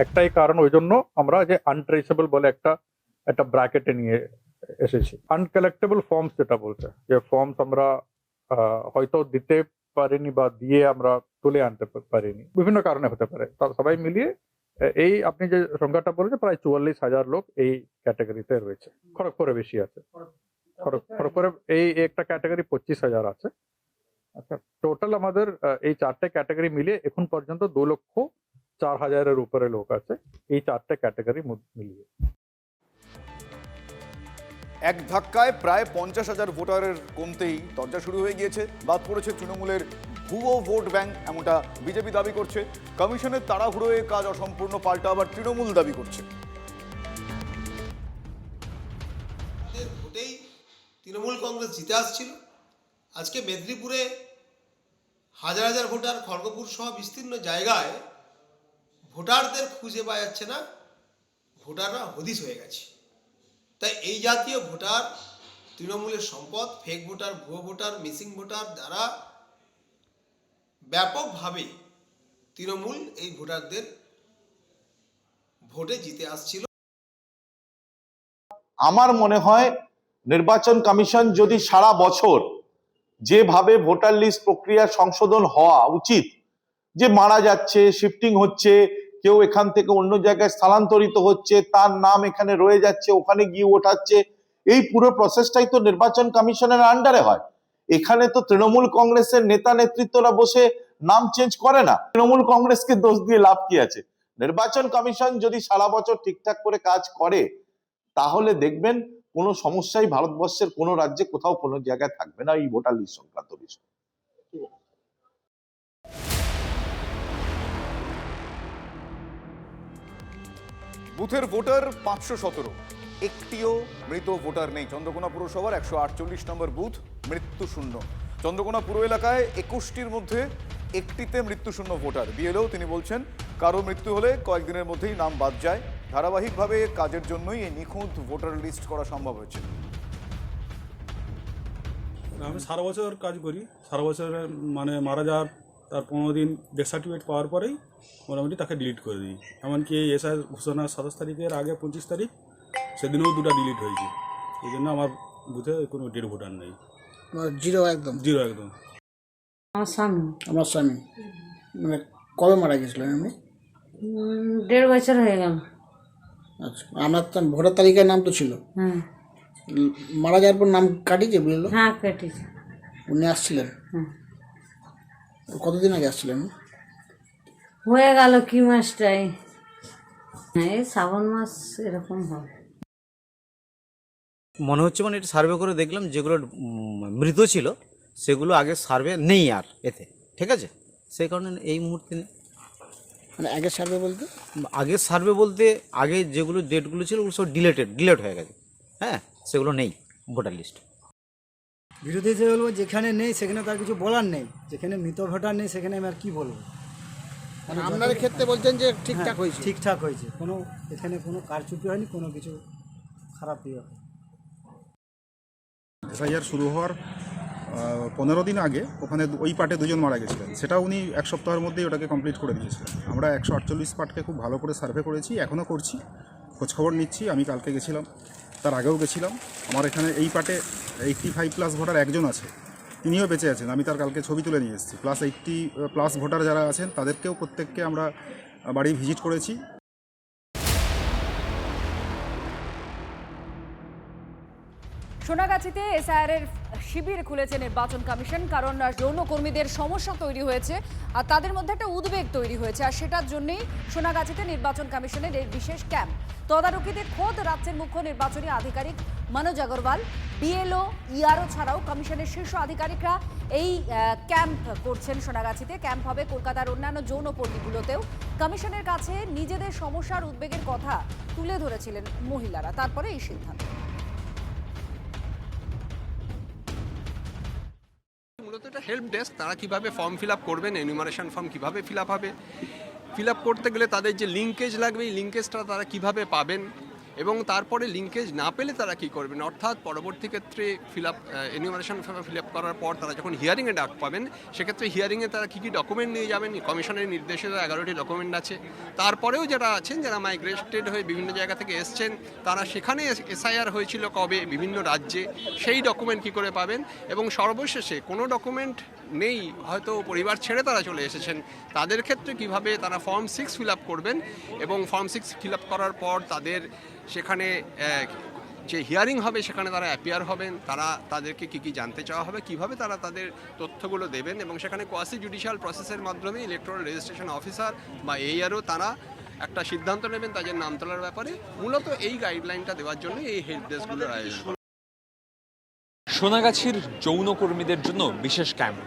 একটাই কারণ, ওই জন্য আমরা যে আনট্রেসেবল বলে একটা ব্র্যাকেটে নিয়ে এসেছি। আনকালেক্টেবল ফর্মস যেটা বলছে, যে ফর্মস আমরা হয়তো দিতে পারিনি বা দিয়ে আমরা তুলে আনতে পারিনি, বিভিন্ন কারণে হতে পারে। সবাই মিলিয়ে এই আপনি যে সংখ্যাটা বলেছে, প্রায় ৪৪,০০০ লোক এই ক্যাটাগরিতে রয়েছে। খড়গপুরে বেশি আছে, খড়গপুরে এই একটা ক্যাটাগরি ২৫,০০০ আছে। আচ্ছা, টোটাল আমাদের এই 4টে ক্যাটাগরি মিলিয়ে এখন পর্যন্ত ২,০৪,০০০-এর উপরে লোক আছে এই 4টে ক্যাটাগরি মিলিয়ে। এক ধাক্কায় প্রায় ৫০,০০০ ভোটারের কমতেই দরজা শুরু হয়ে গিয়েছে। বাদ পড়েছে তৃণমূলের ভুয়ো ভোট ব্যাংক, এমনটা বিজেপি দাবি করছে। কমিশনের তাড়াহুড়োয় কাজ অসম্পূর্ণ, পাল্টা আবার তৃণমূল দাবি করছে। ভোটেই তৃণমূল কংগ্রেস জিতে আসছিল, আজকে মেদিনীপুরে হাজার হাজার ভোটার, খড়গপুর সহ বিস্তীর্ণ জায়গায় ভোটারদের খুঁজে পাওয়া যাচ্ছে না, ভোটাররা হদিশ হয়ে গেছে। তাই এই জাতীয় ভোটার তৃণমূলের সম্পদ, ফেক ভোটার, ভুয়ো ভোটার, মিসিং ভোটার দ্বারা ব্যাপকভাবে তৃণমূল এই ভোটারদের ভোটে জিতে আসছিল। আমার মনে হয় নির্বাচন কমিশন যদি সারা বছর যেভাবে ভোটার লিস্ট প্রক্রিয়া সংশোধন হওয়া উচিত, যে মারা যাচ্ছে, শিফটিং হচ্ছে, কেউ এখান থেকে অন্য জায়গায় স্থানান্তরিত হচ্ছে, তার নাম এখানে রয়ে যাচ্ছে, ওখানে গিয়ে ওঠাচ্ছে, এই পুরো প্রসেসটাই তো নির্বাচন কমিশনের আন্ডারে হয়। এখানে তো তৃণমূল কংগ্রেসের নেতা নেতৃত্বরা বসে নাম চেঞ্জ করে না। তৃণমূল কংগ্রেসকে দোষ দিয়ে লাভ কি আছে? নির্বাচন কমিশন যদি সারা বছর ঠিকঠাক করে কাজ করে তাহলে দেখবেন কোনো সমস্যাই ভারতবর্ষের কোনো রাজ্যে কোথাও কোনো জায়গায় থাকবে না এই ভোটার লিস্ট সংক্রান্ত বিষয়। বুথের ভোটার 517, একটিও মৃত ভোটার নেই। চন্দ্রকোনা পুরসভার 148 নম্বর বুথ মৃত্যু শূন্য। চন্দ্রকোনা পুর এলাকায় 21টির মধ্যে একটিতে মৃত্যুশূন্য ভোটার। বিএলও তিনি বলছেন কারো মৃত্যু হলে কয়েকদিনের মধ্যেই নাম বাদ যায়। ধারাবাহিকভাবে কাজের জন্যই এই নিখুঁত ভোটার লিস্ট করা সম্ভব হয়েছে। আমি সারা বছর কাজ করি, সারা বছর মানে মারা যাওয়ার তার 15 দিন ডেথ সার্টিফিকেট পাওয়ার পরেই মোটামুটি তাকে ডিলিট করে দিই। এমনকি এই এসআই ঘোষণা 27 তারিখের আগে 25 তারিখ সেদিনেও 2টা ডিলিট হয়েছে। এই জন্য আমার বুথে কোনো ডেড ভোটার নেই, জিরো একদম। জিরো একদম। আমার স্বামী মানে কবে মারা গেছিলেন আপনি? 1.5 বছর হয়ে গেল। আচ্ছা, আপনার তো ভোটার তালিকায় নাম তো ছিল। মারা যাওয়ার পর নাম কাটিয়েছে বুঝলো? হ্যাঁ কেটেছে। উনি আসছিলেন? কতদিন আগে আসছিলেন? হয়ে গেল কি মাসটাই, এই শ্রাবণ মাস এরকম হয় মনে হচ্ছে। মানে এটা সার্ভে করে দেখলাম যেগুলো মৃত ছিল সেগুলো আগে সার্ভে নেই আর এতে, ঠিক আছে? সেই কারণে এই মুহূর্তে মানে আগের সার্ভে বলতে আগে যেগুলো ডেটগুলো ছিল ওগুলো সব ডিলেট হয়ে গেছে। হ্যাঁ, সেগুলো নেই ভোটার লিস্ট। বিরোধী যে বলবো যেখানে নেই সেখানে তার কিছু বলার নেই, যেখানে মৃত ভোটার নেই সেখানে আমি আর কি বলবো। মানে আপনার ক্ষেত্রে বলছেন যে ঠিকঠাক হয়েছে? ঠিকঠাক হয়েছে, কোনো এখানে কোনো কারচুপি হয়নি, কোনো কিছু খারাপ ইয়ে। এসআইআর শুরু হওয়ার 15 দিন আগে ওখানে ওই পার্টে 2 জন মারা গেছিলেন, সেটা উনি 1 সপ্তাহের মধ্যেই ওটাকে কমপ্লিট করে দিয়েছিলেন। আমরা 148 পার্টকে খুব ভালো করে সার্ভে করেছি, এখনও করছি, খোঁজখবর নিচ্ছি। আমি কালকে গেছিলাম, তার আগেও গেছিলাম। আমার এখানে এই পার্টে 85+ ভোটার একজন আছে, তিনিও বেঁচে আছেন। আমি তার কালকে ছবি তুলে নিয়ে এসেছি। প্লাস 80+ ভোটার যারা আছেন তাদেরকেও প্রত্যেককে আমরা বাড়ি ভিজিট করেছি। সোনাগাছিতে এসআইআর শিবির খুলেছে নির্বাচন কমিশন, কারণ যৌনকর্মীদের সমস্যা তৈরি হয়েছে আর তাদের মধ্যে একটা উদ্বেগ তৈরি হয়েছে, আর সেটার জন্যই সোনাগাছিতে নির্বাচন কমিশনের এই বিশেষ ক্যাম্প। তদারকিতে খোদ রাজ্যের মুখ্য নির্বাচনী আধিকারিক মনোজ আগরওয়াল, বিএলও, ইআরও ছাড়াও কমিশনের শীর্ষ আধিকারিকরা এই ক্যাম্প করছেন সোনাগাছিতে। ক্যাম্প হবে কলকাতার অন্যান্য যৌনপল্লীগুলোতেও। কমিশনের কাছে নিজেদের সমস্যার উদ্বেগের কথা তুলে ধরেছিলেন মহিলারা, তারপরে এই সিদ্ধান্ত। মূলত এটা হেল্প ডেস্ক, তারা কিভাবে ফর্ম ফিল আপ করবেন, এনিউমারেশন ফর্ম কিভাবে ফিল আপ হবে, ফিল আপ করতে গেলে তাদের যে লিঙ্কেজ লাগবে এই লিঙ্কেজটা তারা কিভাবে পাবেন, এবং তারপরে লিঙ্কেজ না পেলে তারা কি করবেন। অর্থাৎ পরবর্তী ক্ষেত্রে এনিউমারেশন ফর্ম ফিল আপ করার পর তারা যখন হিয়ারিংয়ে ডাক পাবেন, সেক্ষেত্রে হিয়ারিংয়ে তারা কী কী ডকুমেন্ট নিয়ে যাবেন। কমিশনের নির্দেশে 11টি ডকুমেন্ট আছে। তারপরেও যারা আছেন, যারা মাইগ্রেটেড হয়ে বিভিন্ন জায়গা থেকে এসছেন, তারা সেখানে এসআইআর হয়েছিল কবে বিভিন্ন রাজ্যে, সেই ডকুমেন্ট কী করে পাবেন। এবং সর্বশেষে কোনো ডকুমেন্ট নেই, হয়তো পরিবার ছেড়ে তারা চলে এসেছেন, তাদের ক্ষেত্রে কিভাবে তারা ফর্ম 6 ফিল আপ করবেন, এবং ফর্ম 6 ফিল আপ করার পর তাদের সেখানে যে হিয়ারিং হবে সেখানে তারা অ্যাপিয়ার হবেন, তাদেরকে কী কী জানতে চাওয়া হবে, কিভাবে তারা তাদের তথ্যগুলো দেবেন, এবং সেখানে কোয়াসি জুডিশিয়াল প্রসেসের মাধ্যমে ইলেকট্রাল রেজিস্ট্রেশন অফিসার বা এইআরও তারা একটা সিদ্ধান্ত নেবেন তাদের নাম তোলার ব্যাপারে। মূলত এই গাইডলাইনটা দেওয়ার জন্য এই হেল্প ডেস্কগুলোর আয়োজন। সোনাগাছির যৌনকর্মীদের জন্য বিশেষ ক্যাম্প,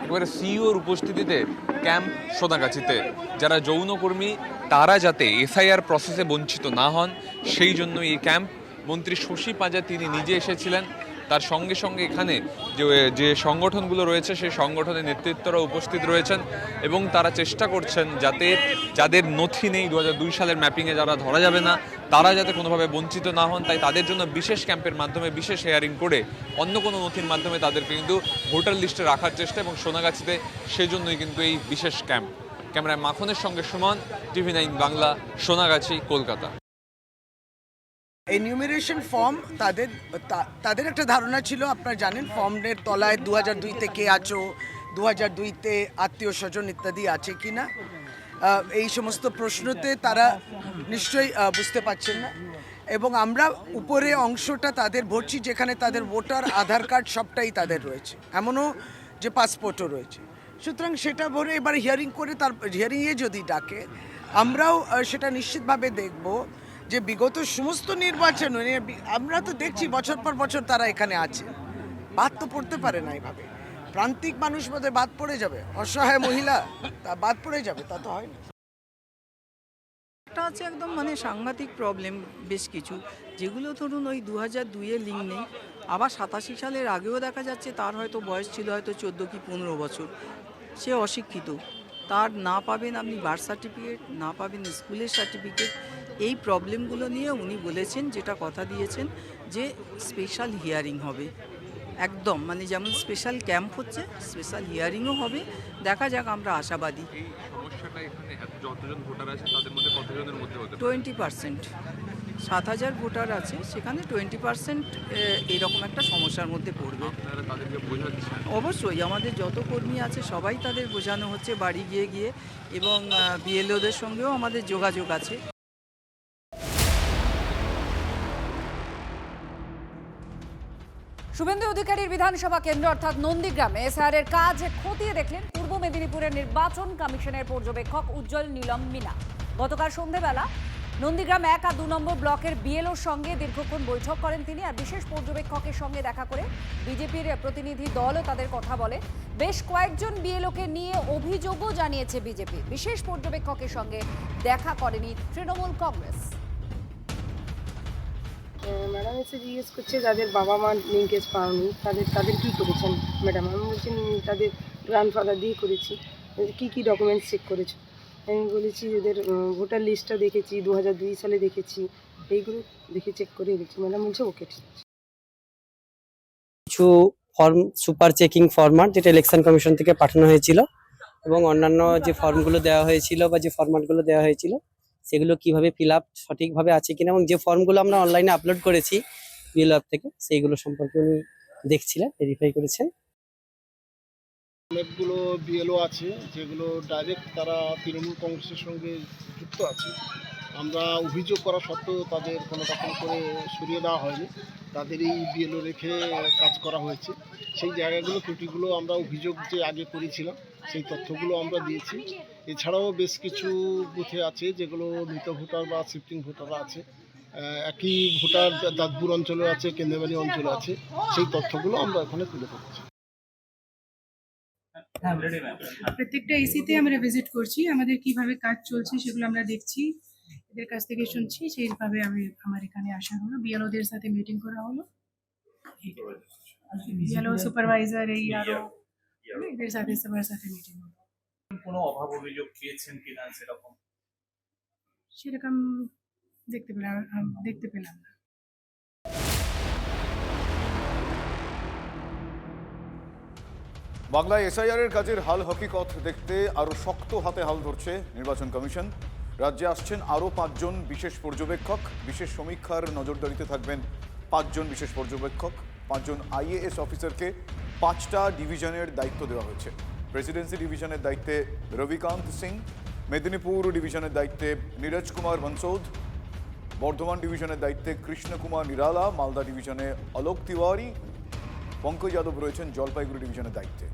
একেবারে সিইওর উপস্থিতিতে ক্যাম্প সোনাগাছিতে। যারা যৌনকর্মী তারা যাতে এসআইআর প্রসেসে বঞ্চিত না হন সেই জন্য এই ক্যাম্প। মন্ত্রী শশী পাঁজা তিনি নিজে এসেছিলেন, তার সঙ্গে সঙ্গে এখানে যে সংগঠনগুলো রয়েছে সেই সংগঠনের নেতৃত্বরা উপস্থিত রয়েছেন এবং তারা চেষ্টা করছেন যাতে যাদের নথি নেই 2002 সালের ম্যাপিংয়ে যারা ধরা যাবে না তারা যাতে কোনোভাবে বঞ্চিত না হন, তাই তাদের জন্য বিশেষ ক্যাম্পের মাধ্যমে বিশেষ হেয়ারিং করে অন্য কোনো নথির মাধ্যমে তাদেরকে কিন্তু ভোটার লিস্টে রাখার চেষ্টা, এবং সোনাগাছিতে সেজন্যই কিন্তু এই বিশেষ ক্যাম্প। ক্যামেরায় মাখনের সঙ্গে সুমন, TV9 বাংলা, সোনাগাছি, কলকাতা। এই নিউমেরেশন ফর্ম তাদের একটা ধারণা ছিল, আপনারা জানেন ফর্মের তলায় 2002-তে কে আছো, 2002-তে আত্মীয় স্বজন ইত্যাদি আছে কি না, এই সমস্ত প্রশ্নতে তারা নিশ্চয়ই বুঝতে পারছেন না। এবং আমরা উপরে অংশটা তাদের ভরছি যেখানে তাদের ভোটার, আধার কার্ড সবটাই তাদের রয়েছে, এমনও যে পাসপোর্টও রয়েছে। সুতরাং সেটা ভরে এবার হিয়ারিং করে, তার হিয়ারিংয়ে যদি ডাকে আমরাও সেটা নিশ্চিতভাবে দেখব যে বিগত সমস্ত নির্বাচন আমরা তো দেখছি বছর পর বছর তারা এখানে আছে, বাদ তো পড়তে পারে না এইভাবে। প্রান্তিক মানুষ বোধহয় বাদ পড়ে যাবে, অসহায় মহিলা তা বাদ পড়ে যাবে, তা তো হয় না। একটা আছে একদম মানে সাংঘাতিক প্রবলেম বেশ কিছু, যেগুলো ধরুন ওই 2002-এর লিঙ্ক নেই, আবার 87 সালের আগেও দেখা যাচ্ছে তার হয়তো বয়স ছিল হয়তো 14 কি 15 বছর, সে অশিক্ষিত, তার না পাবেন আপনি বার্থ সার্টিফিকেট, না পাবেন স্কুলের সার্টিফিকেট। এই প্রবলেমগুলো নিয়ে উনি বলেছেন, যেটা কথা দিয়েছেন যে স্পেশাল হিয়ারিং হবে, একদম মানে যেমন স্পেশাল ক্যাম্প হচ্ছে স্পেশাল হিয়ারিংও হবে। দেখা যাক, আমরা আশাবাদী। 20%, 7000 ভোটার আছে সেখানে 20% এরকম একটা সমস্যার মধ্যে পড়বে। অবশ্যই আমাদের যত কর্মী আছে সবাই তাদের বোঝানো হচ্ছে বাড়ি গিয়ে গিয়ে, এবং বিএলওদের সঙ্গেও আমাদের যোগাযোগ আছে। শুভেন্দু অধিকারীর বিধানসভা কেন্দ্র অর্থাৎ নন্দীগ্রামে এসআইআরের কাজ খতিয়ে দেখলেন পূর্ব মেদিনীপুরের নির্বাচন কমিশনের পর্যবেক্ষক উজ্জ্বল নীলম মিনা। গতকাল সন্ধ্যেবেলা নন্দীগ্রাম 1 আর 2 নম্বর ব্লকের বিএলওর সঙ্গে দীর্ঘক্ষণ বৈঠক করেন তিনি, আর বিশেষ পর্যবেক্ষকের সঙ্গে দেখা করে বিজেপির প্রতিনিধি দলও তাদের কথা বলে। বেশ কয়েকজন বিএলওকে নিয়ে অভিযোগও জানিয়েছে বিজেপি। বিশেষ পর্যবেক্ষকের সঙ্গে দেখা করেনি তৃণমূল কংগ্রেস। ম্যাডাম এসে জিজ্ঞেস করছে যাদের বাবা মা লিঙ্কেজ পাওনি তাদের কী করেছেন ম্যাডাম। আমি বলছি তাদের গ্র্যান্ডফাদার দিয়ে করেছি। কী ডকুমেন্টস চেক করেছো? আমি বলেছি এদের ভোটার লিস্টটা দেখেছি, 2002 সালে দেখেছি, এইগুলো দেখে চেক করে গেছি। ম্যাডাম বলছে ওকে ঠিক আছে। কিছু ফর্ম সুপার চেকিং ফরম্যাট যেটা ইলেকশন কমিশন থেকে পাঠানো হয়েছিল, এবং অন্যান্য যে ফর্মগুলো দেওয়া হয়েছিল বা যে ফরম্যাটগুলো দেওয়া হয়েছিল সেগুলো কিভাবে ফিল আপ সঠিকভাবে আছে কিনা, এবং যে ফর্মগুলো আমরা অনলাইনে আপলোড করেছি বিএলও অ্যাপ থেকে সেইগুলো সম্পর্কে উনি দেখছিলেন, ভেরিফাই করেছেন। অনেকগুলো বিএলও আছে যেগুলো ডাইরেক্ট তারা তৃণমূল কংগ্রেসের সঙ্গে যুক্ত আছে। আমরা অভিযোগ করা সত্ত্বেও তাদের কোনো রকম করে সরিয়ে দেওয়া হয়নি, তাদেরই বিএলও রেখে কাজ করা হয়েছে। সেই জায়গাগুলো ত্রুটিগুলো আমরা অভিযোগ যে আগে করেছিলাম সেই তথ্যগুলো আমরা দিয়েছি। এছাড়াও বেশ কিছু বুথে আছে যেগুলো মৃত ভোটার বা শিফটিং ভোটাররা আছে, একই ভোটার দাঁতপুর অঞ্চলে আছে, কেন্দ্রবাড়ি অঞ্চলে আছে, সেই তথ্যগুলো আমরা এখানে তুলে ধরছি। প্রত্যেকটা এসিতে আমরা ভিজিট করছি, আমাদের কিভাবে কাজ চলছে সেগুলো আমরা দেখছি, এদের কাছ থেকে শুনছি, সেইভাবে আমার এখানে আসা হলো। বিএলওদের সাথে মিটিং করা হলো, বিএলও সুপারভাইজার এই আরো এদের সাথে সবার সাথে মিটিং হলো। কোনো অভাব অভিযোগ পেয়েছেন কিনা সেরকম দেখতে পেলাম না। বাংলায় এসআইআর এর কাজের হাল হকিকত দেখতে আরও শক্ত হাতে হাল ধরছে নির্বাচন কমিশন। রাজ্যে আসছেন আরও 5 জন বিশেষ পর্যবেক্ষক। বিশেষ সমীক্ষার নজরদারিতে থাকবেন 5 জন বিশেষ পর্যবেক্ষক। 5 জন আইএএস অফিসারকে 5টা ডিভিশনের দায়িত্ব দেওয়া হয়েছে। প্রেসিডেন্সি ডিভিশনের দায়িত্বে রবিকান্ত সিং, মেদিনীপুর ডিভিশনের দায়িত্বে নীরজ কুমার বনসোদ, বর্ধমান ডিভিশনের দায়িত্বে কৃষ্ণ কুমার নিরালা, মালদা ডিভিশনে অলোক তিওয়ারি, পঙ্কজ যাদব রয়েছেন জলপাইগুড়ি ডিভিশনের দায়িত্বে।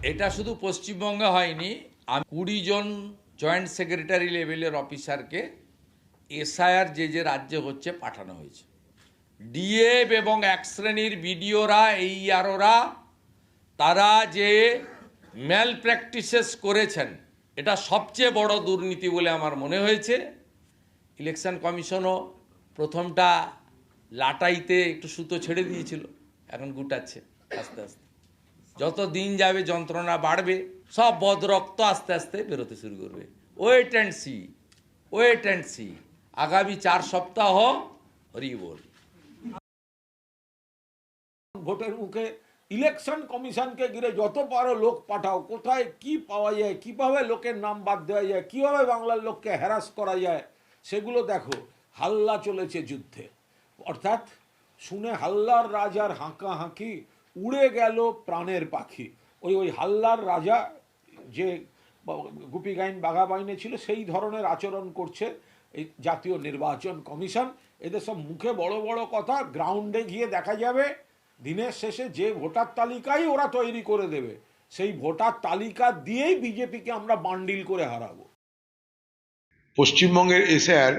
এটা শুধু পশ্চিমবঙ্গে হয়নি, 20 জন জয়েন্ট সেক্রেটারি লেভেলের অফিসারকে এসআইআর যে রাজ্যে হচ্ছে পাঠানো হয়েছে। ডিএফ এবং 1 শ্রেণীর বিডিওরা, এইআরওরা তারা যে ম্যাল প্র্যাকটিসেস করেছেন, এটা সবচেয়ে বড় দুর্নীতি বলে আমার মনে হয়েছে। ইলেকশন কমিশনও প্রথমটা লাটাইতে একটু সুতো ছেড়ে দিয়েছিল, এখন গুটাচ্ছে আস্তে আস্তে। যত দিন যাবে যন্ত্রণা বাড়বে, সব বদরক্ত আস্তে আস্তে বেরোতে শুরু করবে। Wait and see, wait and see. আগামী 4 সপ্তাহ রিবোল। ভোটের মুখে ইলেকশন কমিশনকে ঘিরে যত পারো লোক পাঠাও, কোথায় কি পাওয়া যায়, কিভাবে লোকের নাম বাদ দেওয়া যায়, কিভাবে বাংলার লোককে হ্যারাস করা যায়, সেগুলো দেখো। হাল্লা চলেছে যুদ্ধে, অর্থাৎ শুনে হাল্লার রাজার হাঁকা হাঁকি, উড়ে গেল প্রাণের পাখি। ওই হাল্লার রাজা যে গুপি গাইন বাঘা বাইনে ছিল, সেই ধরনের আচরণ করছে এই জাতীয় নির্বাচন কমিশন। এদের সব মুখে বড় বড় কথা, গ্রাউন্ডে গিয়ে দেখা যাবে দিনের শেষে যে ভোটার তালিকাই ওরা তৈরি করে দেবে, সেই ভোটার তালিকা দিয়েই বিজেপিকে আমরা বান্ডিল করে হারাবো। পশ্চিমবঙ্গের এসআইআর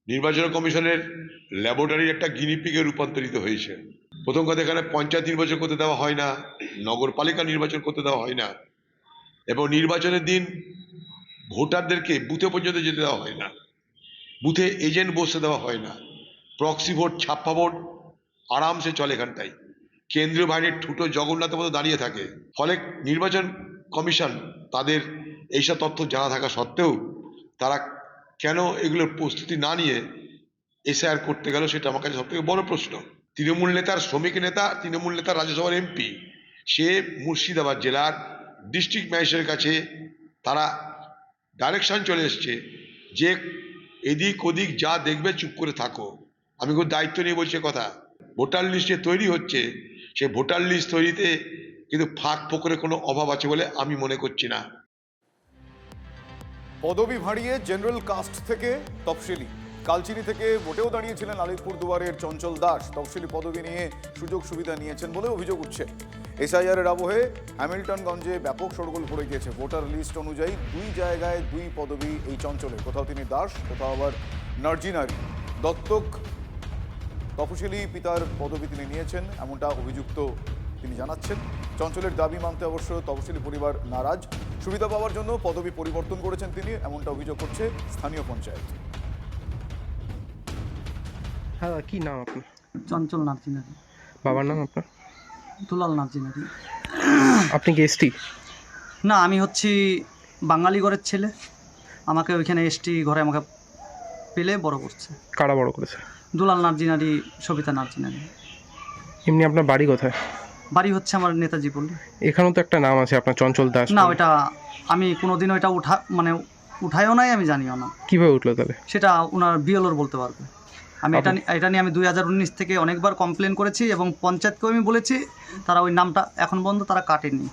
নির্বাচন কমিশনের ল্যাবরেটরির একটা গিনিপিকে রূপান্তরিত হয়েছে। প্রথম কথা, এখানে পঞ্চায়েত নির্বাচন করতে দেওয়া হয় না, নগরপালিকা নির্বাচন করতে দেওয়া হয় না, এবং নির্বাচনের দিন ভোটারদেরকে বুথে পর্যন্ত যেতে দেওয়া হয় না, বুথে এজেন্ট বসতে দেওয়া হয় না, প্রক্সি ভোট, ছাপ্পা ভোট আরামসে চলে এখানটাই। কেন্দ্রীয় বাহিনীর ঠুটো জগন্নাথের মতো দাঁড়িয়ে থাকে। ফলে নির্বাচন কমিশন তাদের এইসব তথ্য জানা থাকা সত্ত্বেও তারা কেন এগুলোর প্রস্তুতি না নিয়ে এসআইআর করতে গেল, সেটা আমার কাছে সবথেকে বড় প্রশ্ন। তৃণমূল নেতার শ্রমিক নেতা, তৃণমূল নেতার রাজ্যসভার এমপি, সে মুর্শিদাবাদ জেলার ডিস্ট্রিক্ট ম্যাজিস্ট্রেটের কাছে তারা ডাইরেকশন চলে এসছে যে এদিক ওদিক যা দেখবে চুপ করে থাকো। আমি খুব দায়িত্ব নিয়ে বলছি কথা। ভোটার লিস্ট যে তৈরি হচ্ছে, সে ভোটার লিস্ট তৈরিতে কিন্তু ফাঁক ফোকরের কোনো অভাব আছে বলে আমি মনে করছি না। পদবি ভাঁড়িয়ে জেনারেল কাস্ট থেকে তফসিলি। কালচিনি থেকে ভোটেও দাঁড়িয়েছিলেন আলিপুরদুয়ারের চঞ্চল দাস। তফসিলি পদবি নিয়ে সুযোগ সুবিধা নিয়েছেন বলে অভিযোগ উঠছে। এসআইআরের আবহে হ্যামিল্টনগঞ্জে ব্যাপক শোরগোল পড়ে গিয়েছে। ভোটার লিস্ট অনুযায়ী 2 জায়গায় 2 পদবি এই চঞ্চলে। কোথাও তিনি দাস, কোথাও আবার নার্জিনারি। দত্তক তফসিলি পিতার পদবি তিনি নিয়েছেন, এমনটা অভিযুক্ত তিনি জানাচ্ছেন। চঞ্চলের দাবি মানতে অবশ্য তফসিলি পরিবার নারাজ। সুবিধা পাওয়ার জন্য পদবি পরিবর্তন করেছেন তিনি, এমনটা অভিযোগ করছে স্থানীয় পঞ্চায়েত। হ্যাঁ, কি নাম আপনার? চঞ্চল নার্জিনারি। বাবার নাম আপনার? দুলাল নার্জিনারি। আপনি কি এসটি? না, আমি হচ্ছি বাঙালি ঘরের ছেলে। আমাকে ওইখানে এসটি ঘরে আমাকে পেলে বড় করছে। কারা বড় করেছে? দুলাল নার্জিনারি, সবিতা নার্জিনারি। এমনি আপনার বাড়ি কোথায়? বাড়ি হচ্ছে আমার নেতাজি পল্লী। এখানেও তো একটা নাম আছে আপনার, চঞ্চল দাস। না, ওইটা আমি কোনোদিনও এটা উঠায়ও নাই, আমি জানিও না। কিভাবে উঠলো তাহলে? সেটা ওনার বিএলওর বলতে পারবে। আমি এটা নিয়ে আমি 2019 থেকে অনেকবার কমপ্লেন করেছি এবং পঞ্চায়েতকেও আমি বলেছি, তারা ওই নামটা এখন পর্যন্ত তারা কাটেনি।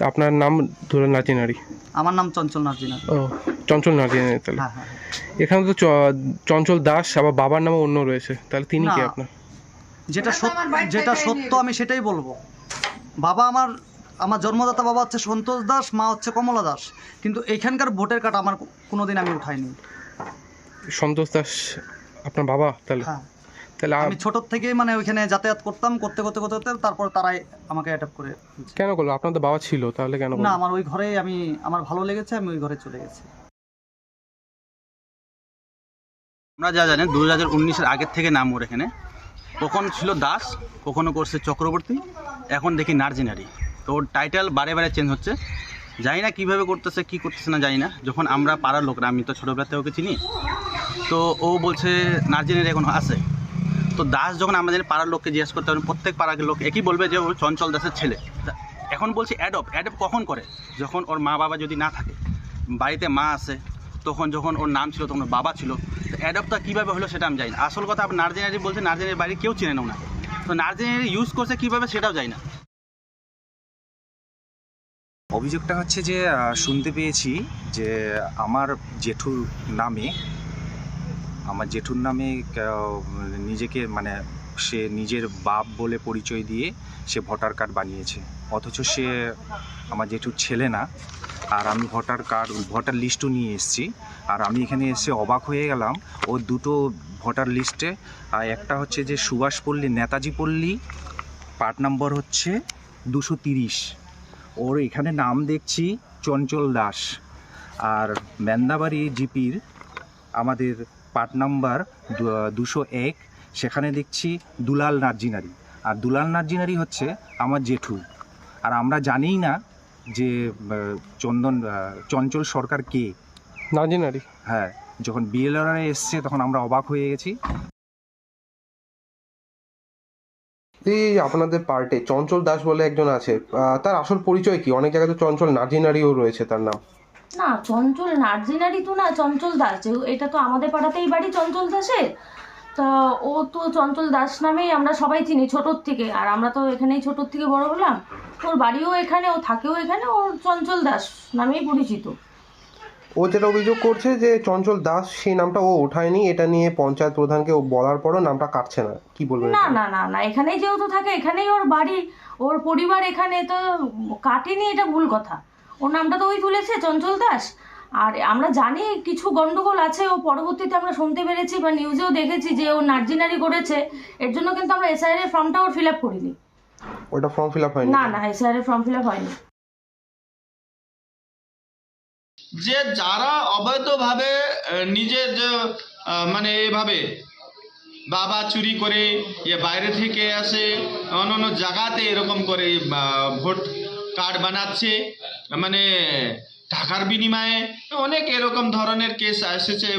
আপনার নাম দুলাল নার্জিনারি? আমার নাম চঞ্চল নার্জিনারি। ও, চঞ্চল নার্জিনারি। তাহলে হ্যাঁ হ্যাঁ, এখানে তো চঞ্চল দাস, আবার বাবার নামও অন্য রয়েছে, তাহলে তিনি কি আপনার? যেটা সত্য আমি সেটাই বলবো। বাবা আমার জন্মদাতা বাবা হচ্ছে সন্তোষ দাস, মা হচ্ছে কমলা দাস, কিন্তু এইখানকার ভোটের কার্ড আমার কোনোদিন আমি উঠাইনি। সন্তোষ দাস আপনার বাবা? তাহলে তাহলে আমি ছোট থেকে মানে ওইখানে যাতায়াত করতাম, করতে তারপর তারাই আমাকে অ্যাডাপ্ট করে। কেন করলো? আপনার তো বাবা ছিল, তাহলে কেন? না, আমার ওই ঘরেই আমার ভালো লেগেছে, আমি ওই ঘরে চলে গেছি। আমরা যা জানি 2019-এর আগের থেকে নাম ওর এখানে কখনো ছিল দাস, কখনো করছে চক্রবর্তী, এখন দেখি নার্জিনারি। তো ওর টাইটেল বারে বারে চেঞ্জ হচ্ছে, জানি না কীভাবে করতেছে, কী করতেছে না জানি না। যখন আমরা পাড়ার লোকরা, আমি তো ছোটোবেলাতে ওকে চিনি, তো ও বলছে নার্জিনারি এখন আছে। তো দাস যখন আমাদের পাড়ার লোককে জিজ্ঞেস করতে হবে, প্রত্যেক পাড়ার লোক একই বলবে যে ও চঞ্চল দাসের ছেলে। এখন বলছি অ্যাডপ্ট কখন করে? যখন ওর মা বাবা যদি না থাকে, বাড়িতে মা আছে, তখন যখন ওর নাম ছিল তখন ওর বাবা ছিল। তো অ্যাডপ্টটা কীভাবে হলো সেটা আমি জানি না। আসল কথা, আপনার নার্জিনারি বলছে, নার্জিনারির বাড়ি কেউ চেনে না ওনাকে, তো নার্জিনারি ইউজ করছে কীভাবে সেটাও জানি না। অভিযোগটা হচ্ছে যে শুনতে পেয়েছি যে আমার জেঠুর নামে নিজেকে মানে সে নিজের বাপ বলে পরিচয় দিয়ে সে ভোটার কার্ড বানিয়েছে, অথচ সে আমার জেঠুর ছেলে না। আর আমি ভোটার লিস্টও নিয়ে এসেছি, আর আমি এখানে এসে অবাক হয়ে গেলাম। ও দুটো ভোটার লিস্টে, একটা হচ্ছে যে সুভাষ পল্লী, নেতাজি পল্লী, পার্ট নাম্বার হচ্ছে 230, ওর এখানে নাম দেখছি চঞ্চল দাস। আর মেন্দাবাড়ি জিপির আমাদের পার্ট নাম্বার 201, সেখানে দেখছি দুলাল নার্জিনারি, আর দুলাল নার্জিনারি হচ্ছে আমার জেঠু। আর আমরা জানিই না যে চঞ্চল সরকার কে। নার্জিনারি? হ্যাঁ, যখন বিএলআর এসছে তখন আমরা অবাক হয়ে গেছি। এই আপনাদের পার্টে চঞ্চল দাস বলে একজন আছে, তার আসল পরিচয় কি? অনেক জায়গায় তো চঞ্চল নার্জিনারিও রয়েছে তার নাম। না, চঞ্চল নার্জিনারি তো না, চঞ্চল দাস। এটা তো আমাদের পাড়াতেই বাড়ি চঞ্চল দাসের। তা ও তো চঞ্চল দাস নামেই আমরা সবাই চিনি ছোটোর থেকে, আর আমরা তো এখানেই ছোটোর থেকে বড় হলাম। ওর বাড়িও এখানে, ও থাকেও এখানে, ওর চঞ্চল দাস নামেই পরিচিত। ও যেটা অভিযোগ করছে যে চঞ্চল দাস সেই নামটা ও ওঠায়নি, এটা নিয়ে পঞ্চায়েত প্রধানকে ও বলার পরও নামটা কাটছে না, কি বলবেন? না না না না, এখানেই যেহেতু থাকে, এখানেই ওর বাড়ি, ওর পরিবার এখানে, তো কাটেনি, এটা ভুল কথা। ওর নামটা তো ওই তুলেছে চঞ্চল দাস। আর আমরা জানি কিছু গন্ডগোল আছে, ও পরবর্তীতে আমরা শুনতে পেরেছি বা নিউজেও দেখেছি যে ও নার্জিনারি করেছে। এর জন্য কিন্তু আমরা এসআইআর এর ফর্মটা ওর ফিল আপ করিনি। ওটা ফর্ম ফিল আপ হয়নি? না না, এসআইআর এর ফর্ম ফিল আপ হয়নি। যে যারা অবৈধভাবে নিজের মানে এভাবে বাবা চুরি করে বাইরে থেকে আসে, অন্য জায়গাতে এরকম করে ভোট কার্ড বানাচ্ছে, মানে টাকার বিনিময়ে অনেক এরকম ধরনের কেস এসেছে।